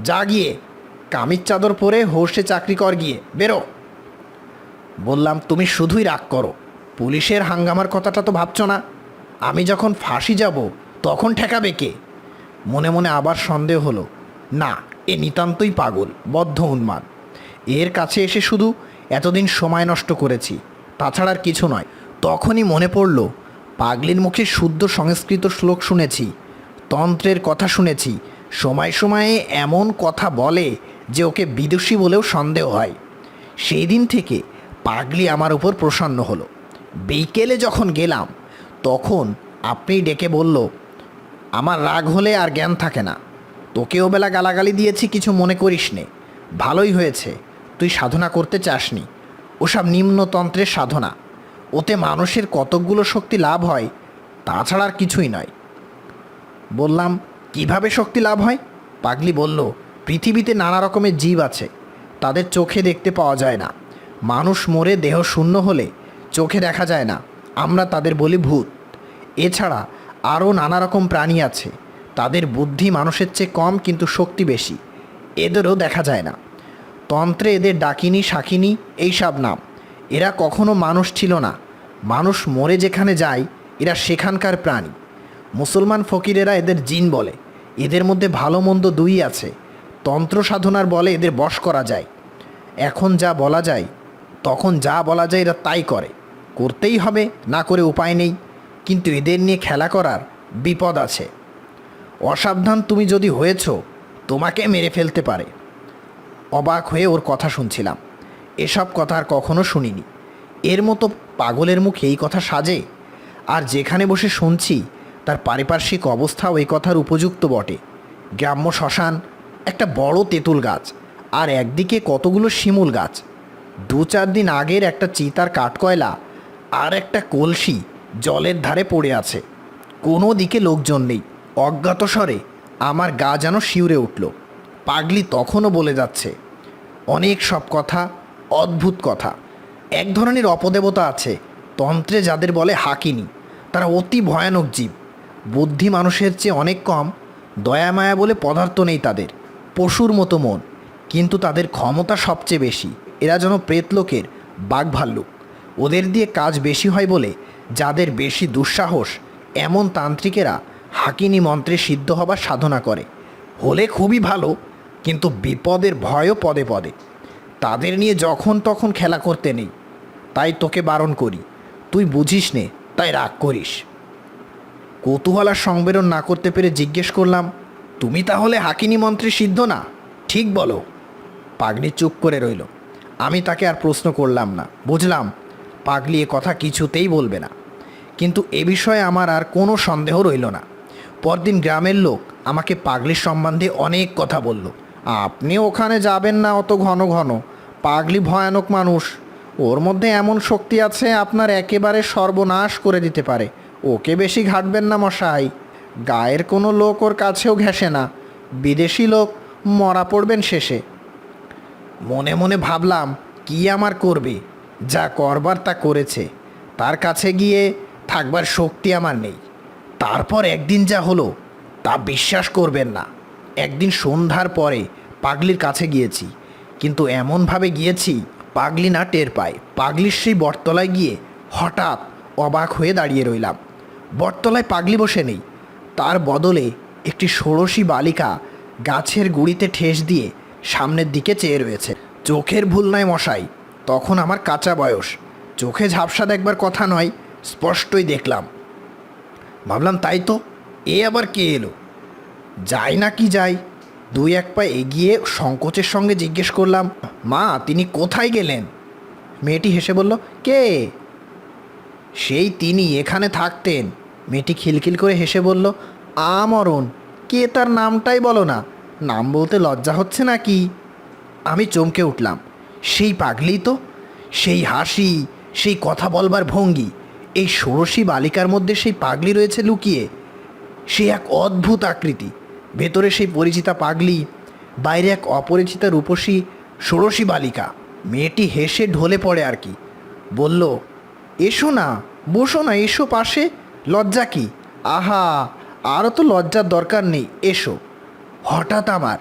যা গিয়ে কামিজ চাদর পরে হোর্সে চাকরি কর, গিয়ে বেরো। বললাম, তুমি শুধুই রাগ করো। পুলিশের হাঙ্গামার কথাটা তো ভাবছ না? আমি যখন ফাঁসি যাব তখন ঠেকাবে কে? মনে মনে আবার সন্দেহ হলো, না, এ নিতান্তই পাগল, বদ্ধ উন্মাদ। এর কাছে এসে শুধু এতদিন সময় নষ্ট করেছি, তাছাড়া আর কিছু নয়। তখনই মনে পড়ল, পাগলির মুখে শুদ্ধ সংস্কৃত শ্লোক শুনেছি, তন্ত্রের কথা শুনেছি। সময় সময়ে এমন কথা বলে যে ওকে বিদুষী বলেও সন্দেহ হয়। সেই দিন থেকে পাগলি আমার উপর প্রসন্ন হলো। বিকেলে যখন গেলাম তখন আপনি ডেকে বলল, আমার রাগ হলে আর জ্ঞান থাকে না। তোকেও বেলা গালাগালি দিয়েছি, কিছু মনে করিস নে। ভালোই হয়েছে তুই সাধনা করতে চাসনি। ওসব নিম্নতন্ত্রের সাধনা, ওতে মানুষের কতকগুলো শক্তি লাভ হয়, তাছাড়া আর কিছুই নয়। বললাম, কিভাবে শক্তি লাভ হয়? পাগলি বলল, পৃথিবীতে নানা রকমের জীব আছে, তাদের চোখে দেখতে পাওয়া যায় না। মানুষ মরে দেহ শূন্য হলে চোখে দেখা যায় না, আমরা তাদের বলি ভূত। এছাড়া আরও নানা রকম প্রাণী আছে, তাদের বুদ্ধি মানুষের চেয়ে কম কিন্তু শক্তি বেশি, এদেরও দেখা যায় না। তন্ত্রে এদের ডাকিনী, শাকিনী এইসব নাম। এরা কখনো মানুষ ছিল না, মানুষ মরে যেখানে যায় এরা সেখানকার প্রাণী। মুসলমান ফকিরেরা এদের জিন বলে। এদের মধ্যে ভালো মন্দ দুই আছে। তন্ত্র সাধনার বলে এদের বশ করা যায়। এখন যা বলা যায়, তখন যা বলা যায় এরা তাই করে। করতেই হবে, না করে উপায় নেই। কিন্তু এদের নিয়ে খেলা করার বিপদ আছে। অসাবধান তুমি যদি হয়েছ, তোমাকে মেরে ফেলতে পারে। অবাক হয়ে ওর কথা শুনছিলাম। এসব কথা আর কখনো শুনিনি। এর মতো পাগলের মুখে এই কথা সাজে? আর যেখানে বসে শুনছি তার পারিপার্শ্বিক অবস্থাও এই কথার উপযুক্ত বটে। গ্রাম্য শ্মশান, একটা বড় তেঁতুল গাছ, আর একদিকে কতগুলো শিমুল গাছ। 2-4 দিন আগের একটা চিতার কাঠকয়লা আর একটা কলসি জলের ধারে পড়ে আছে। কোনো দিকে লোকজন নেই। অজ্ঞাত স্বরে আমার গা যেন শিউরে উঠল। পাগলি তখনও বলে যাচ্ছে অনেক সব কথা, অদ্ভুত কথা। এক ধরনের অপদেবতা আছে তন্ত্রে, যাদের বলে হাকিনী। তারা অতি ভয়ানক জীব, বুদ্ধি মানুষের চেয়ে অনেক কম, দয়া মায়া বলে পদার্থ নেই তাদের, পশুর মতো মন, কিন্তু তাদের ক্ষমতা সবচেয়ে বেশি। এরা যেন প্রেতলোকের বাঘভাল্লুক। ওদের দিয়ে কাজ বেশি হয় বলে যাদের বেশি দুঃসাহস, এমন তান্ত্রিকেরা হাকিনী মন্ত্রে সিদ্ধ হবার সাধনা করে। হলে খুবই ভালো, কিন্তু বিপদের ভয়ও পদে পদে। তাদের নিয়ে যখন তখন খেলা করতে নেই। তাই তোকে বারণ করি, তুই বুঝিস নে, তাই রাগ করিস। কৌতূহলার সংবেদন না করতে পেরে জিজ্ঞেস করলাম, তুমি তাহলে হাকিনী মন্ত্রে সিদ্ধ না? ঠিক বলো। পাগলি চুপ করে রইল। আমি তাকে আর প্রশ্ন করলাম না। বুঝলাম পাগলি এ কথা কিছুতেই বলবে না। কিন্তু এ বিষয়ে আমার আর কোনো সন্দেহ রইল না। পরদিন গ্রামের লোক আমাকে পাগলির সম্বন্ধে অনেক কথা বলল। আপনি ওখানে যাবেন না অত ঘন ঘন, পাগলি ভয়ানক মানুষ। ওর মধ্যে এমন শক্তি আছে আপনার একেবারে সর্বনাশ করে দিতে পারে। ওকে বেশি ঘাটবেন না মশাই। গায়ের কোনো লোক ওর কাছেও ঘেঁষে না। বিদেশি লোক মরা পড়বেন শেষে। মনে মনে ভাবলাম কি আমার করবে, যা করবার তা করেছে, তার কাছে গিয়ে থাকবার শক্তি আমার নেই। তারপর একদিন যা হলো তা বিশ্বাস করবেন না। একদিন সন্ধ্যার পরে পাগলির কাছে গিয়েছি, কিন্তু এমনভাবে গিয়েছি পাগলি না টের পায়। পাগলির সেই বটতলায় গিয়ে হঠাৎ অবাক হয়ে দাঁড়িয়ে রইলাম। বটতলায় পাগলি বসে নেই, তার বদলে একটি ষোড়শী বালিকা গাছের গুঁড়িতে ঠেস দিয়ে সামনের দিকে চেয়ে রয়েছে। চোখের ভুল নয় মশাই, তখন আমার কাঁচা বয়স, চোখে ঝাপসা দেখবার কথা নয়, স্পষ্টই দেখলাম। ভাবলাম তাই তো, এ আবার কে এলো? যাই না কি যাই, দুই এক পা এগিয়ে সংকোচের সঙ্গে জিজ্ঞেস করলাম, মা তিনি কোথায় গেলেন? মেয়েটি হেসে বলল, কে? সেই তিনি এখানে থাকতেন। মেয়েটি খিলখিল করে হেসে বলল, আমরণ। কে তার নামটাই বলো না, নাম বলতে লজ্জা হচ্ছে নাকি? আমি চমকে উঠলাম, সেই পাগলি তো! সেই হাসি, সেই কথা বলবার ভঙ্গি, এই ষোড়শী বালিকার মধ্যে সেই পাগলি রয়েছে লুকিয়ে। সে এক অদ্ভুত আকৃতি, ভেতরে সেই পরিচিতা পাগলি, বাইরে এক অপরিচিতা রূপসী ষোড়শী বালিকা। মেয়েটি হেসে ঢলে পড়ে আর কি, বলল, এসো না, বসো না, এসো পাশে, লজ্জা কি? আহা, আরও তো লজ্জার দরকার নেই, এসো। হঠাৎ আমার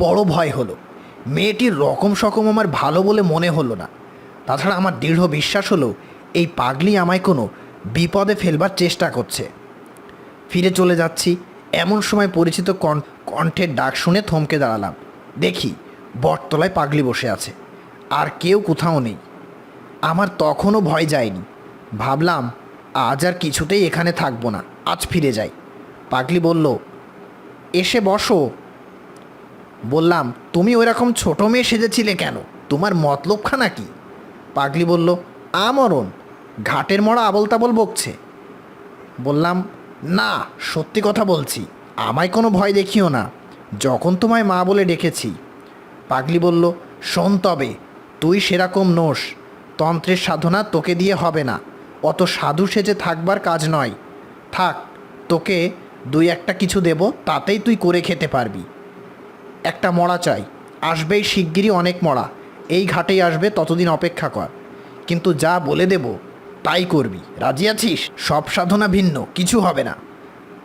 বড় ভয় হলো। মেয়েটির রকম সকম আমার ভালো বলে মনে হলো না। তাছাড়া আমার দৃঢ় বিশ্বাস হলো এই পাগলি আমায় কোনো বিপদে ফেলবার চেষ্টা করছে। ফিরে চলে যাচ্ছি, এমন সময় পরিচিত কণ্ঠের ডাক শুনে থমকে দাঁড়ালাম। দেখি বটতলায় পাগলি বসে আছে, আর কেউ কোথাও নেই। আমার তখনও ভয় যায়নি। ভাবলাম আজ আর কিছুতেই এখানে থাকবো না, আজ ফিরে যাই। পাগলি বলল, এসে বসো। বললাম, তুমি ওইরকম ছোটো মেয়ে সেজেছিলে কেন? তোমার মতলবখানা কি? পাগলি বলল, আমরণ, ঘাটের মরা আবল তাবল বকছে। বললাম, না, সত্যি কথা বলছি, আমায় কোনো ভয় দেখিও না, যখন তোমায় মা বলে ডেকেছি। পাগলি বলল, শোন তবে, তুই সেরকম নোস, তন্ত্রের সাধনা তোকে দিয়ে হবে না, অত সাধু সেজে থাকবার কাজ নয়। থাক, তোকে দুই একটা কিছু দেব, তাতেই তুই করে খেতে পারবি। একটা মড়া চাই, আসবেই শিগগিরই অনেক মড়া, এই ঘাটেই আসবে, ততদিন অপেক্ষা কর। কিন্তু যা বলে দেব তাই করবি, রাজি আছিস? সব সাধনা ভিন্ন, কিছু হবে না।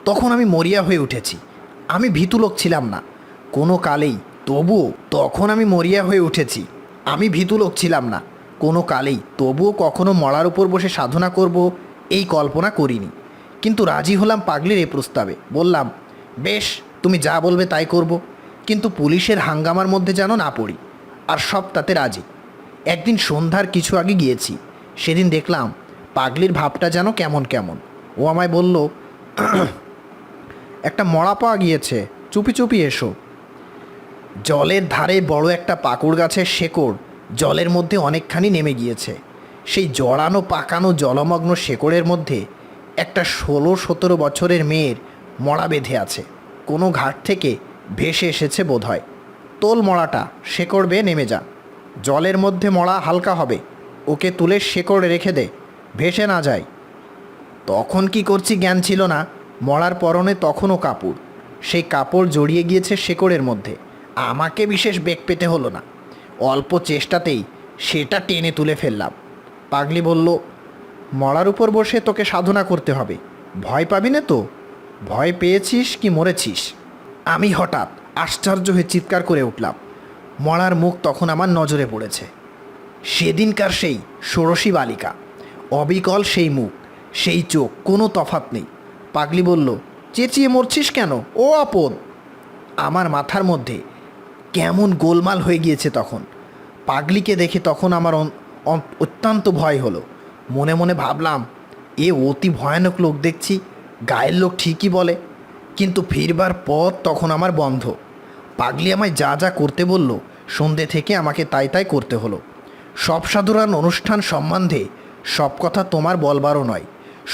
তখন আমি মরিয়া হয়ে উঠেছি। আমি ভীতু লোক ছিলাম না কোনো কালেই, তবুও তখন আমি মরিয়া হয়ে উঠেছি। আমি ভীতু লোক ছিলাম না কোনো কালেই, তবুও কখনো মরার উপর বসে সাধনা করব এই কল্পনা করিনি। কিন্তু রাজি হলাম পাগলির এই প্রস্তাবে। বললাম, বেশ, তুমি যা বলবে তাই করব, কিন্তু পুলিশের হাঙ্গামার মধ্যে যেন না পড়ি। আর সব তাতে রাজি। একদিন সন্ধ্যার কিছু আগে গিয়েছি, সেদিন দেখলাম পাগলির ভাবটা যেন কেমন কেমন। ও আমায় বলল, একটা মরা পাওয়া গিয়েছে, চুপি চুপি এসো। জলের ধারে বড় একটা পাকুড় গাছের শেকড় জলের মধ্যে অনেকখানি নেমে গিয়েছে। সেই জড়ানো পাকানো জলমগ্ন শেকড়ের মধ্যে একটা 16-17 বছরের মেয়ের মড়া বেঁধে আছে। কোনো ঘাট থেকে ভেসে এসেছে বোধহয়। তোল মড়াটা, শেকড় বেয়ে নেমে যা, জলের মধ্যে মড়া হালকা হবে, ওকে তুলে শেকড়ে রেখে দে, ভেসে না যায়। তখন কি করছি জ্ঞান ছিল না। মরার পরনে তখনও কাপড়, সেই কাপড় জড়িয়ে গিয়েছে শেকড়ের মধ্যে। আমাকে বিশেষ বেগ পেতে হলো না, অল্প চেষ্টাতেই সেটা টেনে তুলে ফেললাম। পাগলি বলল, মরার উপর বসে তোকে সাধনা করতে হবে, ভয় পাবি না তো? ভয় পেয়েছিস কি মরেছিস? আমি হঠাৎ আশ্চর্য হয়ে চিৎকার করে উঠলাম। মরার মুখ তখন আমার নজরে পড়েছে। সেদিনকার সেই ষোড়শী বালিকা, অবিকল সেই মুখ, সেই চোখ, কোনো তফাৎ নেই। পাগলি বলল, চেঁচিয়ে মরছিস কেন? ও আপদ! আমার মাথার মধ্যে কেমন গোলমাল হয়ে গিয়েছে তখন। পাগলিকে দেখে তখন আমার অত্যন্ত ভয় হলো। মনে মনে ভাবলাম, এ অতি ভয়ানক লোক দেখছি, গায়ের লোক ঠিকই বলে, কিন্তু ফিরবার পথ তখন আমার বন্ধ। পাগলি আমায় যা যা করতে বলল, সন্ধ্যে থেকে আমাকে তাই তাই করতে হলো। সব সাধারণ অনুষ্ঠান সম্বন্ধে সব কথা তোমার বলবারও নয়।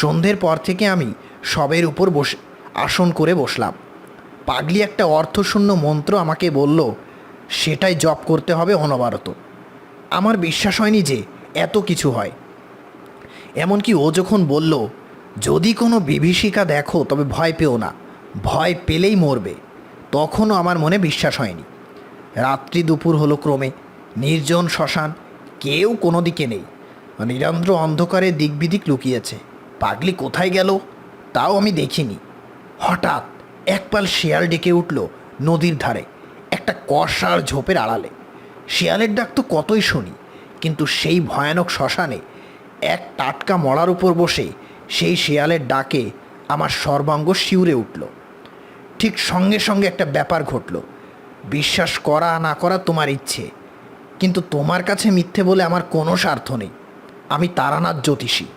সন্ধ্যের পর থেকে আমি সবের উপর বসে আসন করে বসলাম। পাগলি একটা অর্থশূন্য মন্ত্র আমাকে বলল, সেটাই জপ করতে হবে অনবরত। আমার বিশ্বাস হয়নি যে এত কিছু হয়। এমনকি ও যখন বলল, যদি কোনো বিভীষিকা দেখো তবে ভয় পেও না, ভয় পেলেই মরবে, তখনও আমার মনে বিশ্বাস হয়নি। রাত্রি দুপুর হলো ক্রমে, নির্জন শ্মশান, কেউ কোনো দিকে নেই। নিরন্ধ্র অন্ধকারে দিক বিদিক লুকিয়েছে। পাগলি কোথায় গেল তাও আমি দেখিনি। হঠাৎ একপাল শেয়াল ডেকে উঠল নদীর ধারে, একটা কষার ঝোপের আড়ালে। শিয়ালের ডাক তো কতই শুনি, কিন্তু সেই ভয়ানক শ্মশানে এক টাটকা মড়ার উপর বসে সেই শিয়ালের ডাকে আমার সর্বাঙ্গ শিউরে উঠল। ঠিক সঙ্গে সঙ্গে একটা ব্যাপার ঘটল। বিশ্বাস করা না করা তোমার ইচ্ছে, কিন্তু তোমার কাছে মিথ্যে বলে আমার কোনো স্বার্থ নেই। আমি তারানাথ জ্যোতিষী,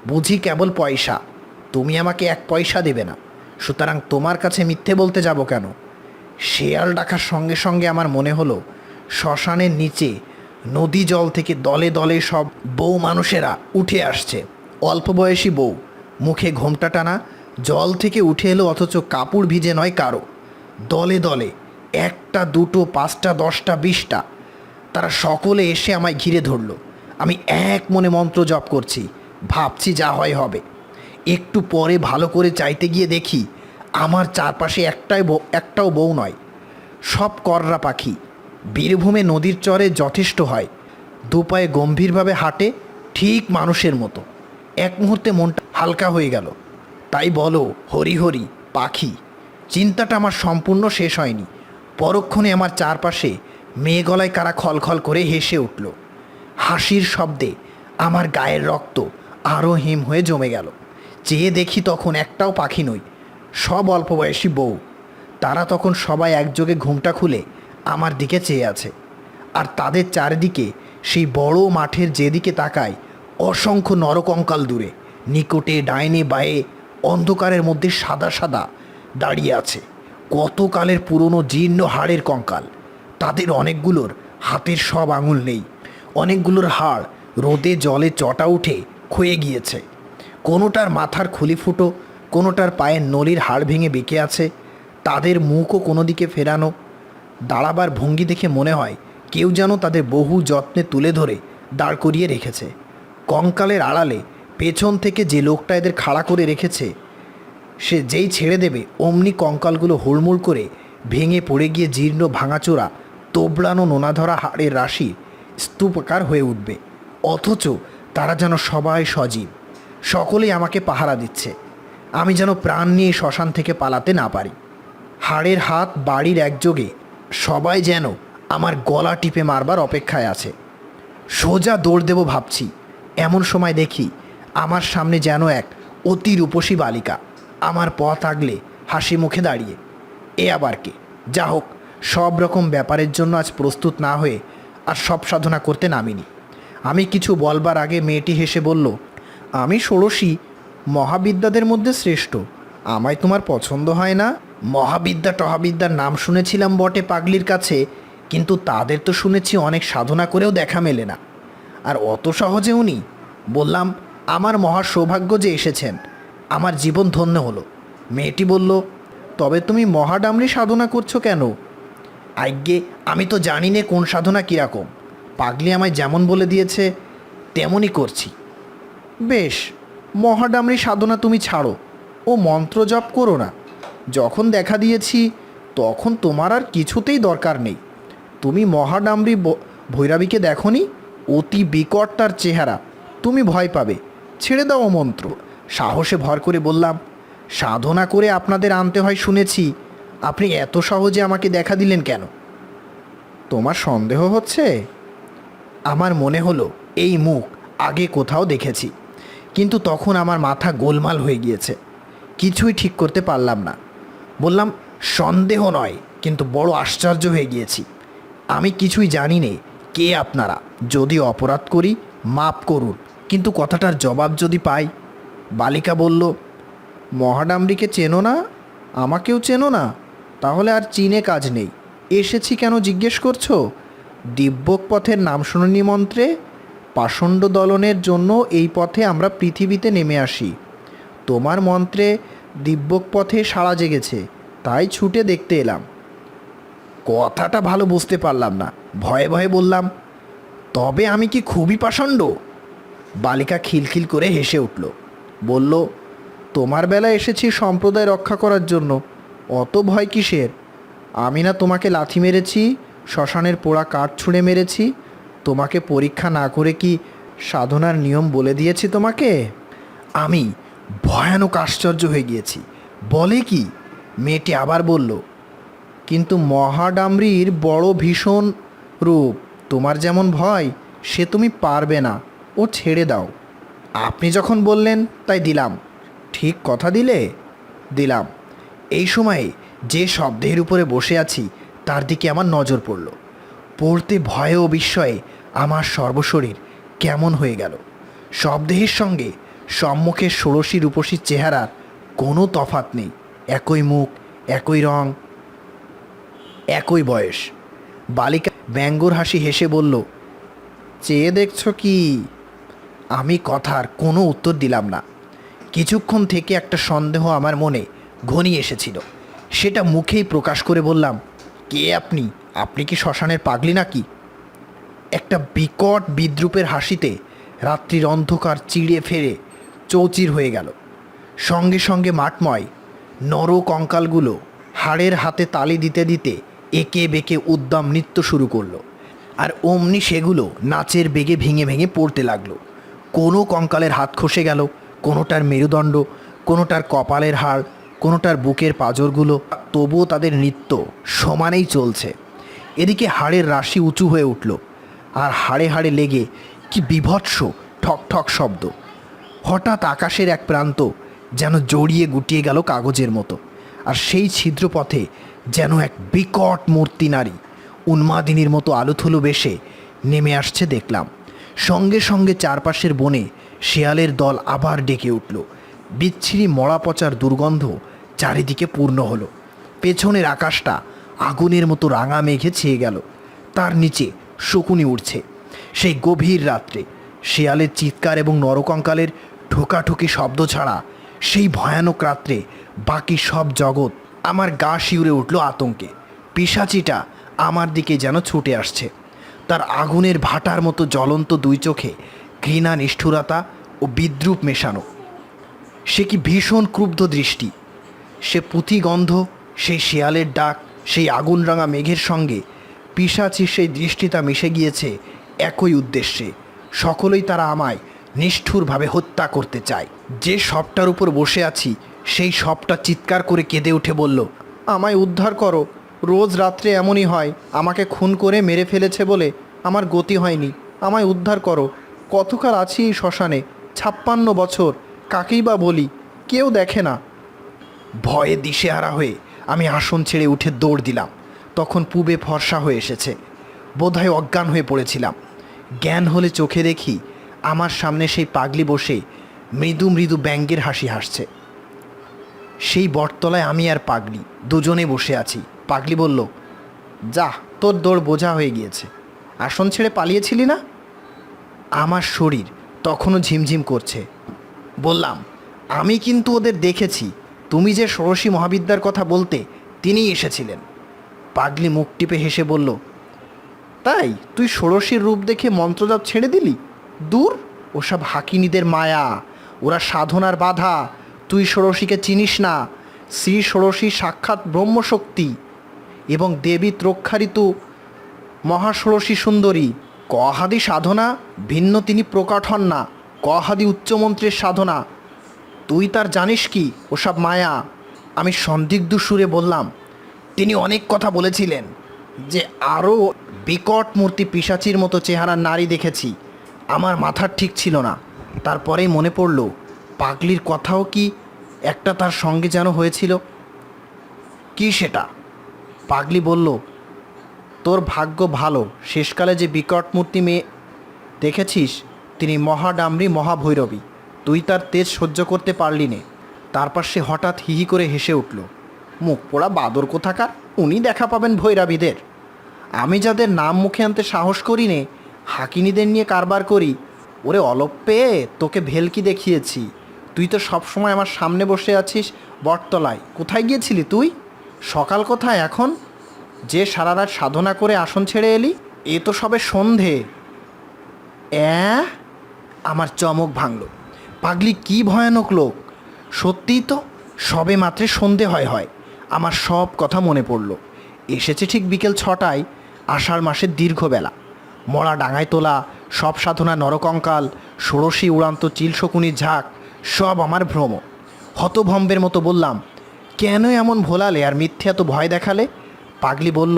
বুঝি কেবল পয়সা। তুমি আমাকে এক পয়সা দেবে না, সুতরাং তোমার কাছে মিথ্যে বলতে যাব কেন? শেয়াল ডাকার সঙ্গে সঙ্গে আমার মনে হলো শ্মশানের নিচে নদী জল থেকে দলে দলে সব বউ মানুষেরা উঠে আসছে। অল্প বয়সী বউ, মুখে ঘোমটা টানা, জল থেকে উঠে এলো অথচ কাপড় ভিজে নয় কারো। দলে দলে, একটা দুটো পাঁচটা 10টা 20টা, তারা সকলে এসে আমায় ঘিরে ধরল। আমি এক মনে মন্ত্র জপ করছি, ভাবছি যা হয় হবে। একটু পরে ভালো করে চাইতে গিয়ে দেখি আমার চারপাশে একটাও বউ নয়, সব কররা পাখি। বীরভূমে নদীর চরে যথেষ্ট হয়, দুপায়ে গম্ভীরভাবে হাঁটে, ঠিক মানুষের মতো। এক মুহূর্তে মনটা হালকা হয়ে গেল। তাই বলো হরি হরি পাখি। চিন্তাটা আমার সম্পূর্ণ শেষ হয়নি, পরক্ষণে আমার চারপাশে মেয়ে গলায় কারা খলখল করে হেসে উঠল। হাসির শব্দে আমার গায়ের রক্ত আরও হিম হয়ে জমে গেল। চেয়ে দেখি তখন একটাও পাখি নই, সব অল্প বয়সী বউ। তারা তখন সবাই একযোগে ঘুমটা খুলে আমার দিকে চেয়ে আছে। আর তাদের চারিদিকে সেই বড় মাঠের যেদিকে তাকায় অসংখ্য নরকঙ্কাল দূরে, নিকটে ডাইনে বায়ে অন্ধকারের মধ্যে সাদা সাদা দাঁড়িয়ে আছে কতকালের পুরনো জীর্ণ হাড়ের কঙ্কাল। তাদের অনেকগুলোর হাতের সব আঙুল নেই, অনেকগুলোর হাড় রোদে জলে চটা উঠে ক্ষয়ে গিয়েছে। কোনোটার মাথার খুলি ফুটো, কোনোটার পায়ের নলির হাড় ভেঙে বেঁকে আছে। তাদের মুখও কোনো দিকে ফেরানো। দাঁড়াবার ভঙ্গি দেখে মনে হয় কেউ যেন তাদের বহু যত্নে তুলে ধরে দাঁড় করিয়ে রেখেছে। কঙ্কালের আড়ালে পেছন থেকে যে লোকটা এদের খাড়া করে রেখেছে, সে যেই ছেড়ে দেবে অমনি কঙ্কালগুলো হুড়মুড় করে ভেঙে পড়ে গিয়ে জীর্ণ ভাঙাচোরা তোবড়ানো নোনাধরা হাড়ের রাশি স্তূপাকার হয়ে উঠবে। অথচ তারা যেন সবাই সজীব, সকলেই আমাকে পাহারা দিচ্ছে। আমি যেন প্রাণ নিয়ে শ্মশান থেকে পালাতে না পারি। হাড়ের হাত বাড়ির একযোগে সবাই যেন আমার গলা টিপে মারবার অপেক্ষায় আছে। সোজা দৌড় দেব ভাবছি, এমন সময় দেখি আমার সামনে যেন এক অতি রূপসী বালিকা আমার পথ আগলে হাসি মুখে দাঁড়িয়ে। এ আবার কে? যা হোক, সব রকম ব্যাপারের জন্য আজ প্রস্তুত না হয়ে আর সব সাধনা করতে নামিনি। আমি কিছু বলবার আগে মেয়েটি হেসে বলল, আমি ষোড়শী, মহাবিদ্যাদের মধ্যে শ্রেষ্ঠ। আমায় তোমার পছন্দ হয় না? মহাবিদ্যা টহাবিদ্যার নাম শুনেছিলাম বটে পাগলির কাছে, কিন্তু তাদের তো শুনেছি অনেক সাধনা করেও দেখা মেলে না। আর অত সহজে উনি? বললাম, আমার মহা সৌভাগ্য যে এসেছেন, আমার জীবন ধন্য হলো। মেয়েটি বলল, তবে তুমি মহাডামরি সাধনা করছো কেন? আজ্ঞে, আমি তো জানি নে কোন সাধনা কীরকম। পাগলি আমায় যেমন বলে দিয়েছে তেমনই করছি। বেশ, মহাডামরি সাধনা তুমি ছাড়ো, ও মন্ত্র জপ করো না। যখন দেখা দিয়েছি তখন তোমার আর কিছুতেই দরকার নেই। তুমি মহাডামরি ভৈরবীকে দেখনি? অতি বিকট তার চেহারা, তুমি ভয় পাবে। ছেড়ে দাও মন্ত্র। সাহসে ভর করে বললাম, সাধনা করে আপনাদের আনতে হয় শুনেছি, আপনি এত সহজে আমাকে দেখা দিলেন কেন? তোমার সন্দেহ হচ্ছে? আমার মনে হলো এই মুখ আগে কোথাও দেখেছি, কিন্তু তখন আমার মাথা গোলমাল হয়ে গিয়েছে, কিছুই ঠিক করতে পারলাম না। বললাম, সন্দেহ নয়, কিন্তু বড় আশ্চর্য হয়ে গিয়েছি। আমি কিছুই জানি নে কে আপনারা। যদি অপরাধ করি মাপ করুন, কিন্তু কথাটার জবাব যদি পাই। বালিকা বলল, মহাডামরিকে চেনো না? আমাকেও চেনো না? তাহলে আর চিনে কাজ নেই। এসেছি কেন জিজ্ঞেস করছো? দিব্যক পথের নাম শুনুনি মন্ত্রে? পাষণ্ড দলনের জন্য এই পথে আমরা পৃথিবীতে নেমে আসি। তোমার মন্ত্রে দিব্যক পথে সাড়া জেগেছে, তাই ছুটে দেখতে এলাম। কথাটা ভালো বুঝতে পারলাম না, ভয়ে ভয়ে বললাম, তবে আমি কি খুবই পাষণ্ড? বালিকা খিলখিল করে হেসে উঠল, বলল, তোমার বেলায় এসেছি সম্প্রদায় রক্ষা করার জন্য, অত ভয় কিসের? আমি না তোমাকে লাথি মেরেছি, শ্মশানের পোড়া কাঠ ছুঁড়ে মেরেছি? তোমাকে পরীক্ষা না করে কি সাধনার নিয়ম বলে দিয়েছি তোমাকে? আমি ভয়ানক আশ্চর্য হয়ে গিয়েছি। বলে কি? মেয়েটি আবার বলল, কিন্তু মহাডামরির বড় ভীষণ রূপ, তোমার যেমন ভয় সে তুমি পারবে না, ও ছেড়ে দাও। আপনি যখন বললেন তাই দিলাম। ঠিক কথা দিলে? দিলাম। এই সময়ে যে শব্দের উপরে বসে আছি তার দিকে আমার নজর পড়ল। পড়তে ভয়ে ও বিস্ময়ে আমার সর্বশরীর কেমন হয়ে গেল। শবদেহের সঙ্গে সম্মুখের ষোড়শী রূপসী চেহারার কোনো তফাত নেই। একই মুখ, একই রং, একই বয়স। বালিকা ব্যঙ্গর হাসি হেসে বলল, চেয়ে দেখছ কি? আমি কথার কোনো উত্তর দিলাম না। কিছুক্ষণ থেকে একটা সন্দেহ আমার মনে ঘনিয়ে এসেছিল, সেটা মুখেই প্রকাশ করে বললাম, কে আপনি? আপনি কি শ্মশানের পাগলি নাকি? একটা বিকট বিদ্রূপের হাসিতে রাত্রির অন্ধকার চিড়ে ফেরে চৌচির হয়ে গেল। সঙ্গে সঙ্গে মাঠময় নর কঙ্কালগুলো হাড়ের হাতে তালি দিতে দিতে একে বেঁকে উদ্দাম নৃত্য শুরু করলো। আর অমনি সেগুলো নাচের বেগে ভেঙে ভেঙে পড়তে লাগলো। কোনো কঙ্কালের হাত খসে গেল, কোনোটার মেরুদণ্ড, কোনোটার কপালের হাড়, কোনোটার বুকের পাঁজরগুলো। তবুও তাদের নৃত্য সমানেই চলছে। এদিকে হাড়ের রাশি উঁচু হয়ে উঠল, আর হাড়ে হাড়ে লেগে কি বীভৎস ঠক ঠক শব্দ। হঠাৎ আকাশের এক প্রান্ত যেন জড়িয়ে গুটিয়ে গেল কাগজের মতো, আর সেই ছিদ্রপথে যেন এক বিকট মূর্তি নারী উন্মাদিনীর মতো আলুথুলু বেশে নেমে আসছে দেখলাম। সঙ্গে সঙ্গে চারপাশের বনে শেয়ালের দল আবার ডেকে উঠল। বিচ্ছিরি মরা পচার দুর্গন্ধ চারিদিকে পূর্ণ হলো। পেছনের আকাশটা আগুনের মতো রাঙা মেঘে ছেয়ে গেল, তার নিচে শকুনি উঠছে। সেই গভীর রাত্রে শেয়ালের চিৎকার এবং নরকঙ্কালের ঠোকাঠুকি শব্দ ছাড়া সেই ভয়ানক রাত্রে বাকি সব জগৎ। আমার গা শিউরে উঠল আতঙ্কে। পিশাচিটা আমার দিকে যেন ছুটে আসছে, তার আগুনের ভাটার মতো জ্বলন্ত দুই চোখে ঘৃণা, নিষ্ঠুরতা ও বিদ্রূপ মেশানো। সে কি ভীষণ ক্রুব্ধ দৃষ্টি! সে পুঁথিগন্ধ, সেই শেয়ালের ডাক, সেই আগুন রাঙা মেঘের সঙ্গে পিশাচির সেই দৃষ্টিটা মিশে গিয়েছে একই উদ্দেশ্যে। সকলেই তারা আমায় নিষ্ঠুরভাবে হত্যা করতে চায়। যে সবটার উপর বসে আছি সেই সবটা চিৎকার করে কেঁদে উঠে বলল, আমায় উদ্ধার করো। রোজ রাত্রে এমনই হয়, আমাকে খুন করে মেরে ফেলেছে বলে আমার গতি হয়নি। আমায় উদ্ধার করো। কতকাল আছি এই শ্মশানে, 56 বছর, কাকেই বা বলি, কেউ দেখে না। ভয়ে দিশেহারা হয়ে আমি আসন ছেড়ে উঠে দৌড় দিলাম। তখন পূবে ফর্সা হয়ে এসেছে, বোধহয় অজ্ঞান হয়ে পড়েছিলাম। জ্ঞান হলে চোখে দেখি আমার সামনে সেই পাগলি বসে মৃদু মৃদু ব্যঙ্গের হাসি হাসছে। সেই বটতলায় আমি আর পাগলি দুজনে বসে আছি। পাগলি বলল, যা, তোর দৌড় বোঝা হয়ে গিয়েছে। আসন ছেড়ে পালিয়েছিলি না? আমার শরীর তখনও ঝিমঝিম করছে। বললাম, আমি কিন্তু ওদের দেখেছি। তুমি যে ষোড়শী মহাবিদ্যার কথা বলতে, তিনিই এসেছিলেন। পাগলি মুখ টিপে হেসে বলল, তাই তুই ষোড়শীর রূপ দেখে মন্ত্রজাপ ছেড়ে দিলি? দূর, ওসব হাকিনীদের মায়া, ওরা সাধনার বাধা। তুই ষোড়শীকে চিনিস না। শ্রী ষোড়শী সাক্ষাৎ ব্রহ্মশক্তি এবং দেবী ত্রক্ষারিতু মহাষোড়শী সুন্দরী। কহাদি সাধনা ভিন্ন তিনি প্রকট হন না। কহাদি উচ্চমন্ত্রের সাধনা। তুই তার জানিস কি? ওসব মায়া। আমি সন্দিগ্ধ সুরে বললাম, তিনি অনেক কথা বলেছিলেন যে আরও বিকট মূর্তি পিশাচির মতো চেহারা নারী দেখেছি। আমার মাথার ঠিক ছিল না। তারপরেই মনে পড়ল, পাগলির কথাও কি একটা তার সঙ্গে যেন হয়েছিল। কি সেটা? পাগলি বলল, তোর ভাগ্য ভালো, শেষকালে যে বিকট মূর্তি মেয়ে দেখেছিস তিনি মহাডামরি মহাভৈরবী। তুই তার তেজ সহ্য করতে পারলি নে। তারপর সে হঠাৎ হিহি করে হেসে উঠল। মুখ পোড়া বাদর কোথাকার, উনি দেখা পাবেন ভৈরাবীদের। আমি যাদের নাম মুখে আনতে সাহস করি নে, হাকিনীদের নিয়ে কারবার করি। ওরে অলপ পেয়ে তোকে ভেলকি দেখিয়েছি। তুই তো সবসময় আমার সামনে বসে আছিস বটতলায়। কোথায় গিয়েছিলি তুই? সকাল কোথায় এখন? যে সারা রাত সাধনা করে আসন ছেড়ে এলি? এ তো সবে সন্ধে। আমার চমক ভাঙল। পাগলি কি ভয়ানক লোক! সত্যিই তো, সবে মাত্রে সন্ধে হয়। আমার সব কথা মনে পড়ল। এসেছে ঠিক বিকেল 6টায়। আষাঢ় মাসের দীর্ঘ বেলা, মরা ডাঙায় তোলা সব সাধনা নরকঙ্কাল, ষোড়শী উড়ান্ত চিলশকুনির ঝাঁক, সব আমার ভ্রম। হতভম্বের মতো বললাম, কেন এমন ভোলালে আর মিথ্যে এত ভয় দেখালে? পাগলি বলল,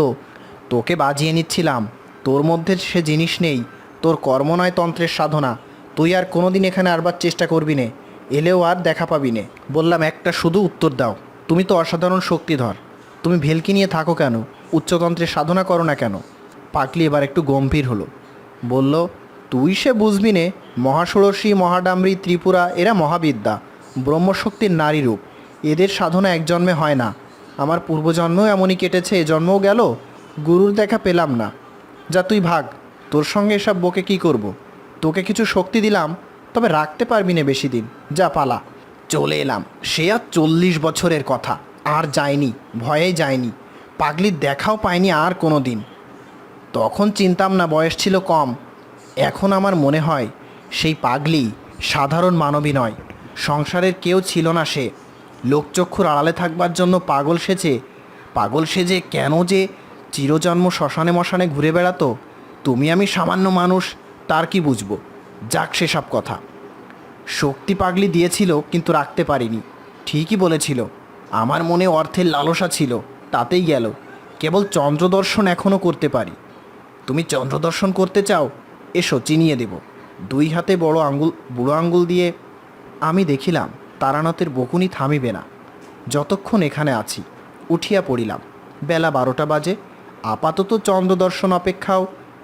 তোকে বাজিয়ে নিচ্ছিলাম, তোর মধ্যে সে জিনিস নেই, তোর কর্ম নয় তন্ত্রের সাধনা, তুই আর কোনোদিন এখানে আসবার চেষ্টা করবি নে, এলেও আর দেখা পাবি নে। বললাম, একটা শুধু উত্তর দাও, তুমি তো অসাধারণ শক্তিধর, তুমি ভেলকি নিয়ে থাকো কেন? উচ্চতন্ত্রের সাধনা করো না কেন? পাগলি এবার একটু গম্ভীর হলো, বলল, তুই সে বুঝবি নে, মহাষোড়শী মহাডাম্রী ত্রিপুরা এরা মহাবিদ্যা, ব্রহ্মশক্তির নারী রূপ, এদের সাধনা এক জন্মে হয় না। আমার পূর্বজন্মেও এমনই কেটেছে, এ জন্মও গেল, গুরুর দেখা পেলাম না। যা তুই ভাগ, তোর সঙ্গে এসব বকে কী করব? তোকে কিছু শক্তি দিলাম, তবে রাখতে পারবি না বেশি দিন, যা পালা। চলে এলাম, সে আর 40 বছরের কথা, আর যায়নি, ভয়ে যায়নি, পাগলির দেখাও পায়নি আর কোনো দিন। তখন চিনতাম না, বয়স ছিল কম। এখন আমার মনে হয় সেই পাগলি সাধারণ মানবী নয়, সংসারের কেউ ছিল না সে, লোকচক্ষুর আড়ালে থাকবার জন্য পাগল সেজে কেন যে চিরজন্ম শ্মশানে মশানে ঘুরে বেড়াতো। তুমি আমি সামান্য মানুষ, তার কি বুঝবো? যাক সেসব কথা। শক্তি পাগলি দিয়েছিল, কিন্তু রাখতে পারিনি। ঠিকই বলেছিল, আমার মনে অর্থের লালসা ছিল, তাতেই গেল। কেবল চন্দ্রদর্শন এখনও করতে পারি। তুমি চন্দ্রদর্শন করতে চাও? এসো, চিনিয়ে দেব। 2 হাতে বুড়ো আঙ্গুল দিয়ে। আমি দেখিলাম তারানাথের বকুনি থামিবে না যতক্ষণ এখানে আছি। উঠিয়া পড়িলাম। বেলা 12টা বাজে। আপাতত চন্দ্রদর্শন অপেক্ষাও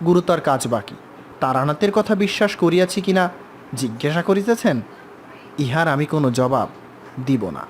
গুরুতর কাজ বাকি। তারানাথের কথা বিশ্বাস করিয়াছি কিনা জিজ্ঞাসা করিতেছেন? ইহার আমি কোনো জবাব দিব না।